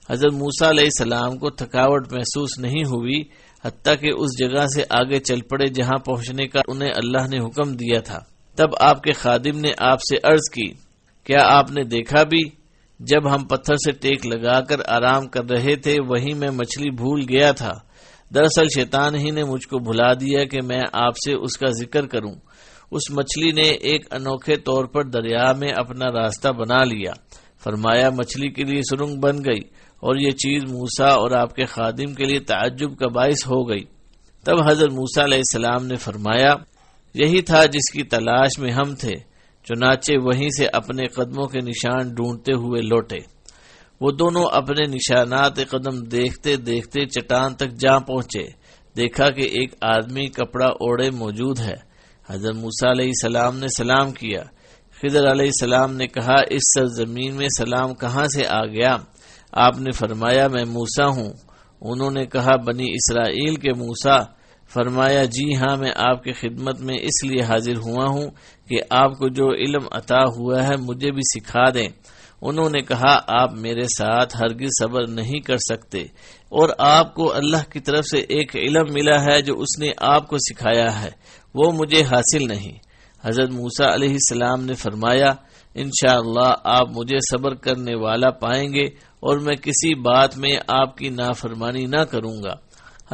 حضرت موسیٰ علیہ السلام کو تھکاوٹ محسوس نہیں ہوئی حتیٰ کہ اس جگہ سے آگے چل پڑے جہاں پہنچنے کا انہیں اللہ نے حکم دیا تھا۔ تب آپ کے خادم نے آپ سے عرض کی، کیا آپ نے دیکھا بھی؟ جب ہم پتھر سے ٹیک لگا کر آرام کر رہے تھے وہیں میں مچھلی بھول گیا تھا۔ دراصل شیطان ہی نے مجھ کو بھلا دیا کہ میں آپ سے اس کا ذکر کروں۔ اس مچھلی نے ایک انوکھے طور پر دریا میں اپنا راستہ بنا لیا۔ فرمایا مچھلی کے لیے سرنگ بن گئی اور یہ چیز موسیٰ اور آپ کے خادم کے لیے تعجب کا باعث ہو گئی۔ تب حضرت موسیٰ علیہ السلام نے فرمایا، یہی تھا جس کی تلاش میں ہم تھے۔ چنانچہ وہیں سے اپنے قدموں کے نشان ڈھونڈتے ہوئے لوٹے۔ وہ دونوں اپنے نشانات قدم دیکھتے دیکھتے چٹان تک جا پہنچے۔ دیکھا کہ ایک آدمی کپڑا اوڑھے موجود ہے۔ حضرت موسیٰ علیہ السلام نے سلام کیا۔ خضر علیہ السلام نے کہا، اس سرزمین میں سلام کہاں سے آ گیا؟ آپ نے فرمایا، میں موسیٰ ہوں۔ انہوں نے کہا، بنی اسرائیل کے موسیٰ؟ فرمایا، جی ہاں، میں آپ کی خدمت میں اس لیے حاضر ہوا ہوں کہ آپ کو جو علم عطا ہوا ہے مجھے بھی سکھا دیں۔ انہوں نے کہا، آپ میرے ساتھ ہرگز صبر نہیں کر سکتے اور آپ کو اللہ کی طرف سے ایک علم ملا ہے جو اس نے آپ کو سکھایا ہے، وہ مجھے حاصل نہیں۔ حضرت موسیٰ علیہ السلام نے فرمایا، انشاءاللہ آپ مجھے صبر کرنے والا پائیں گے اور میں کسی بات میں آپ کی نافرمانی نہ کروں گا۔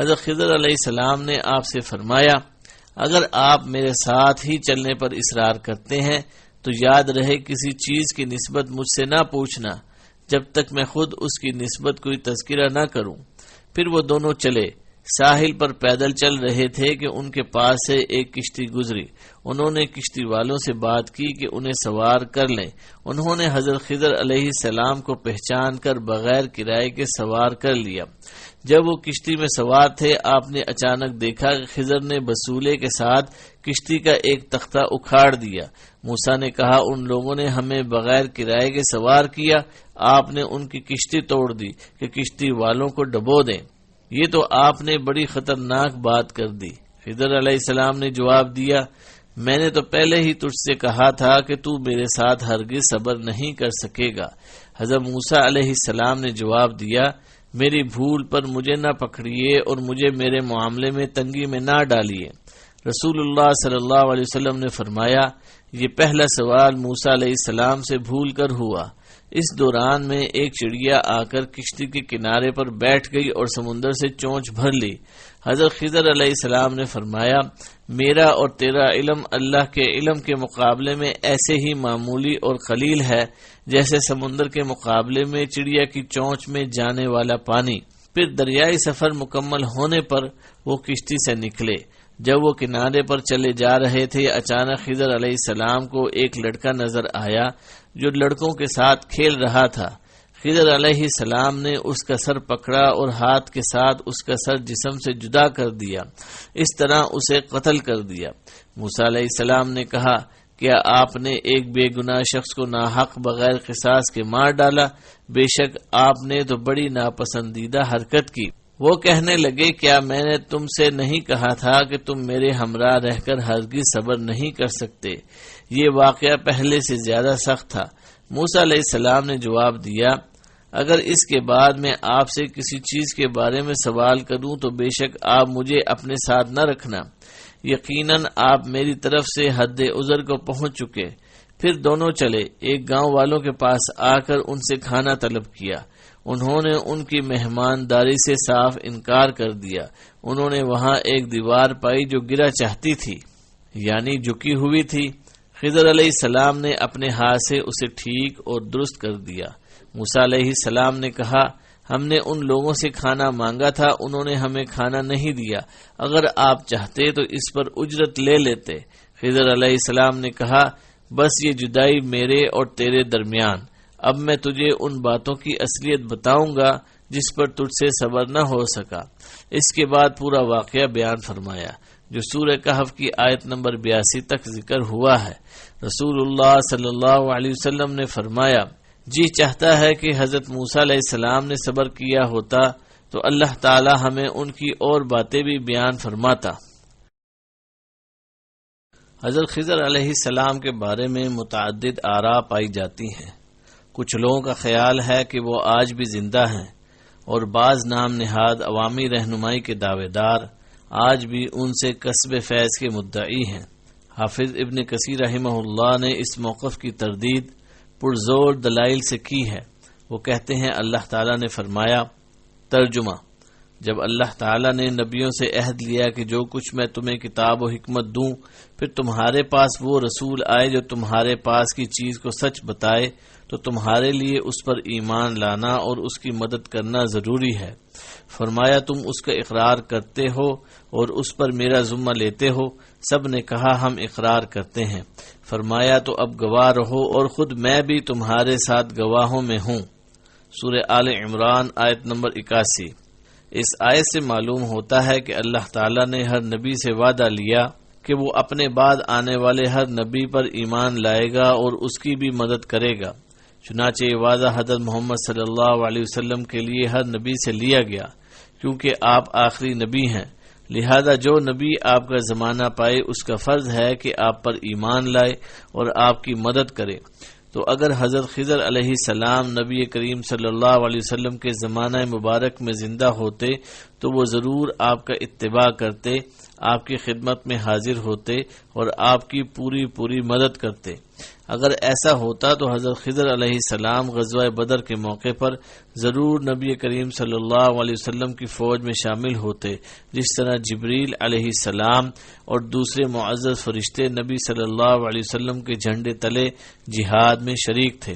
حضرت خضر علیہ السلام نے آپ سے فرمایا، اگر آپ میرے ساتھ ہی چلنے پر اصرار کرتے ہیں تو یاد رہے کسی چیز کی نسبت مجھ سے نہ پوچھنا جب تک میں خود اس کی نسبت کوئی تذکرہ نہ کروں۔ پھر وہ دونوں چلے۔ ساحل پر پیدل چل رہے تھے کہ ان کے پاس سے ایک کشتی گزری۔ انہوں نے کشتی والوں سے بات کی کہ انہیں سوار کر لیں۔ انہوں نے حضرت خضر علیہ السلام کو پہچان کر بغیر کرائے کے سوار کر لیا۔ جب وہ کشتی میں سوار تھے، آپ نے اچانک دیکھا کہ خضر نے بسولے کے ساتھ کشتی کا ایک تختہ اکھاڑ دیا۔ موسیٰ نے کہا، ان لوگوں نے ہمیں بغیر کرائے کے سوار کیا، آپ نے ان کی کشتی توڑ دی کہ کشتی والوں کو ڈبو دیں۔ یہ تو آپ نے بڑی خطرناک بات کر دی۔ خضر علیہ السلام نے جواب دیا، میں نے تو پہلے ہی تجھ سے کہا تھا کہ تو میرے ساتھ ہرگز صبر نہیں کر سکے گا۔ حضرت موسیٰ علیہ السلام نے جواب دیا، میری بھول پر مجھے نہ پکڑیے اور مجھے میرے معاملے میں تنگی میں نہ ڈالیے۔ رسول اللہ صلی اللہ علیہ وسلم نے فرمایا، یہ پہلا سوال موسیٰ علیہ السلام سے بھول کر ہوا۔ اس دوران میں ایک چڑیا آ کر کشتی کے کنارے پر بیٹھ گئی اور سمندر سے چونچ بھر لی۔ حضرت خضر علیہ السلام نے فرمایا، میرا اور تیرا علم اللہ کے علم کے مقابلے میں ایسے ہی معمولی اور قلیل ہے جیسے سمندر کے مقابلے میں چڑیا کی چونچ میں جانے والا پانی۔ پھر دریائی سفر مکمل ہونے پر وہ کشتی سے نکلے۔ جب وہ کنارے پر چلے جا رہے تھے، اچانک خضر علیہ السلام کو ایک لڑکا نظر آیا جو لڑکوں کے ساتھ کھیل رہا تھا۔ خضر علیہ السلام نے اس کا سر پکڑا اور ہاتھ کے ساتھ اس کا سر جسم سے جدا کر دیا، اس طرح اسے قتل کر دیا۔ موسیٰ علیہ السلام نے کہا، کیا آپ نے ایک بے گناہ شخص کو ناحق بغیر قصاص کے مار ڈالا؟ بے شک آپ نے تو بڑی ناپسندیدہ حرکت کی۔ وہ کہنے لگے، کیا میں نے تم سے نہیں کہا تھا کہ تم میرے ہمراہ رہ کر ہرگز صبر نہیں کر سکتے؟ یہ واقعہ پہلے سے زیادہ سخت تھا۔ موسیٰ علیہ السلام نے جواب دیا، اگر اس کے بعد میں آپ سے کسی چیز کے بارے میں سوال کروں تو بے شک آپ مجھے اپنے ساتھ نہ رکھنا، یقیناً آپ میری طرف سے حد عذر کو پہنچ چکے۔ پھر دونوں چلے، ایک گاؤں والوں کے پاس آ کر ان سے کھانا طلب کیا۔ انہوں نے ان کی مہمانداری سے صاف انکار کر دیا۔ انہوں نے وہاں ایک دیوار پائی جو گرا چاہتی تھی، یعنی جھکی ہوئی تھی۔ خضر علیہ السلام نے اپنے ہاتھ سے اسے ٹھیک اور درست کر دیا۔ موسیٰ علیہ السلام نے کہا، ہم نے ان لوگوں سے کھانا مانگا تھا، انہوں نے ہمیں کھانا نہیں دیا، اگر آپ چاہتے تو اس پر اجرت لے لیتے۔ خضر علیہ السلام نے کہا بس یہ جدائی میرے اور تیرے درمیان، اب میں تجھے ان باتوں کی اصلیت بتاؤں گا جس پر تجھ سے صبر نہ ہو سکا۔ اس کے بعد پورا واقعہ بیان فرمایا جو سورہ کہف کی آیت نمبر 82 تک ذکر ہوا ہے۔ رسول اللہ صلی اللہ علیہ وسلم نے فرمایا جی چاہتا ہے کہ حضرت موسیٰ علیہ السلام نے صبر کیا ہوتا تو اللہ تعالی ہمیں ان کی اور باتیں بھی بیان فرماتا۔ حضرت خضر علیہ السلام کے بارے میں متعدد آراء پائی جاتی ہیں۔ کچھ لوگوں کا خیال ہے کہ وہ آج بھی زندہ ہیں، اور بعض نام نہاد عوامی رہنمائی کے دعوے دار آج بھی ان سے کسب فیض کے مدعی ہیں۔ حافظ ابن کثیر رحمہ اللہ نے اس موقف کی تردید پرزور دلائل سے کی ہے۔ وہ کہتے ہیں اللہ تعالیٰ نے فرمایا، ترجمہ: جب اللہ تعالیٰ نے نبیوں سے عہد لیا کہ جو کچھ میں تمہیں کتاب و حکمت دوں، پھر تمہارے پاس وہ رسول آئے جو تمہارے پاس کی چیز کو سچ بتائے، تو تمہارے لیے اس پر ایمان لانا اور اس کی مدد کرنا ضروری ہے۔ فرمایا تم اس کا اقرار کرتے ہو اور اس پر میرا ذمہ لیتے ہو؟ سب نے کہا ہم اقرار کرتے ہیں۔ فرمایا تو اب گواہ رہو اور خود میں بھی تمہارے ساتھ گواہوں میں ہوں۔ سورہ آل عمران آیت نمبر 81۔ اس آیت سے معلوم ہوتا ہے کہ اللہ تعالیٰ نے ہر نبی سے وعدہ لیا کہ وہ اپنے بعد آنے والے ہر نبی پر ایمان لائے گا اور اس کی بھی مدد کرے گا۔ چنانچہ یہ وعدہ حضرت محمد صلی اللہ علیہ وسلم کے لیے ہر نبی سے لیا گیا، کیونکہ آپ آخری نبی ہیں، لہذا جو نبی آپ کا زمانہ پائے اس کا فرض ہے کہ آپ پر ایمان لائے اور آپ کی مدد کرے۔ تو اگر حضرت خضر علیہ السلام نبی کریم صلی اللہ علیہ وسلم کے زمانہ مبارک میں زندہ ہوتے تو وہ ضرور آپ کا اتباع کرتے، آپ کی خدمت میں حاضر ہوتے اور آپ کی پوری مدد کرتے۔ اگر ایسا ہوتا تو حضرت خضر علیہ السلام غزوہ بدر کے موقع پر ضرور نبی کریم صلی اللہ علیہ وسلم کی فوج میں شامل ہوتے، جس طرح جبریل علیہ السلام اور دوسرے معزز فرشتے نبی صلی اللہ علیہ وسلم کے جھنڈے تلے جہاد میں شریک تھے۔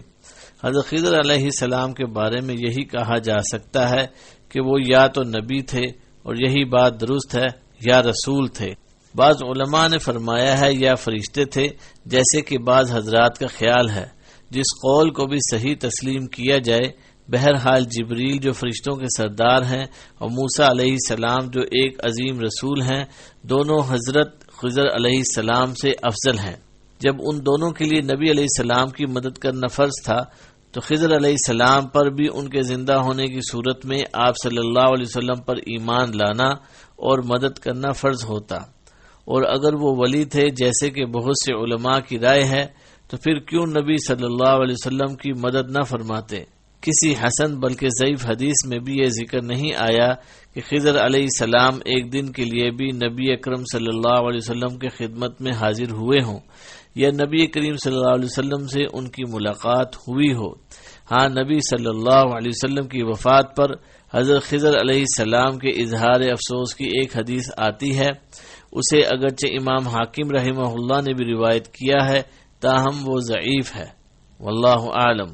حضرت خضر علیہ السلام کے بارے میں یہی کہا جا سکتا ہے کہ وہ یا تو نبی تھے، اور یہی بات درست ہے، یا رسول تھے۔ بعض علماء نے فرمایا ہے یا فرشتے تھے، جیسے کہ بعض حضرات کا خیال ہے، جس قول کو بھی صحیح تسلیم کیا جائے۔ بہرحال جبریل جو فرشتوں کے سردار ہیں اور موسیٰ علیہ السلام جو ایک عظیم رسول ہیں، دونوں حضرت خضر علیہ السلام سے افضل ہیں۔ جب ان دونوں کے لیے نبی علیہ السلام کی مدد کرنا فرض تھا تو خضر علیہ السلام پر بھی ان کے زندہ ہونے کی صورت میں آپ صلی اللہ علیہ وسلم پر ایمان لانا اور مدد کرنا فرض ہوتا، اور اگر وہ ولی تھے جیسے کہ بہت سے علماء کی رائے ہے تو پھر کیوں نبی صلی اللہ علیہ وسلم کی مدد نہ فرماتے؟ کسی حسن بلکہ ضعیف حدیث میں بھی یہ ذکر نہیں آیا کہ خضر علیہ السلام ایک دن کے لیے بھی نبی اکرم صلی اللہ علیہ وسلم کے خدمت میں حاضر ہوئے ہوں یا نبی کریم صلی اللہ علیہ وسلم سے ان کی ملاقات ہوئی ہو۔ ہاں، نبی صلی اللہ علیہ وسلم کی وفات پر حضرت خضر علیہ السلام کے اظہار افسوس کی ایک حدیث آتی ہے، اسے اگرچہ امام حاکم رحمہ اللہ نے بھی روایت کیا ہے، تاہم وہ ضعیف ہے۔ واللہ اعلم۔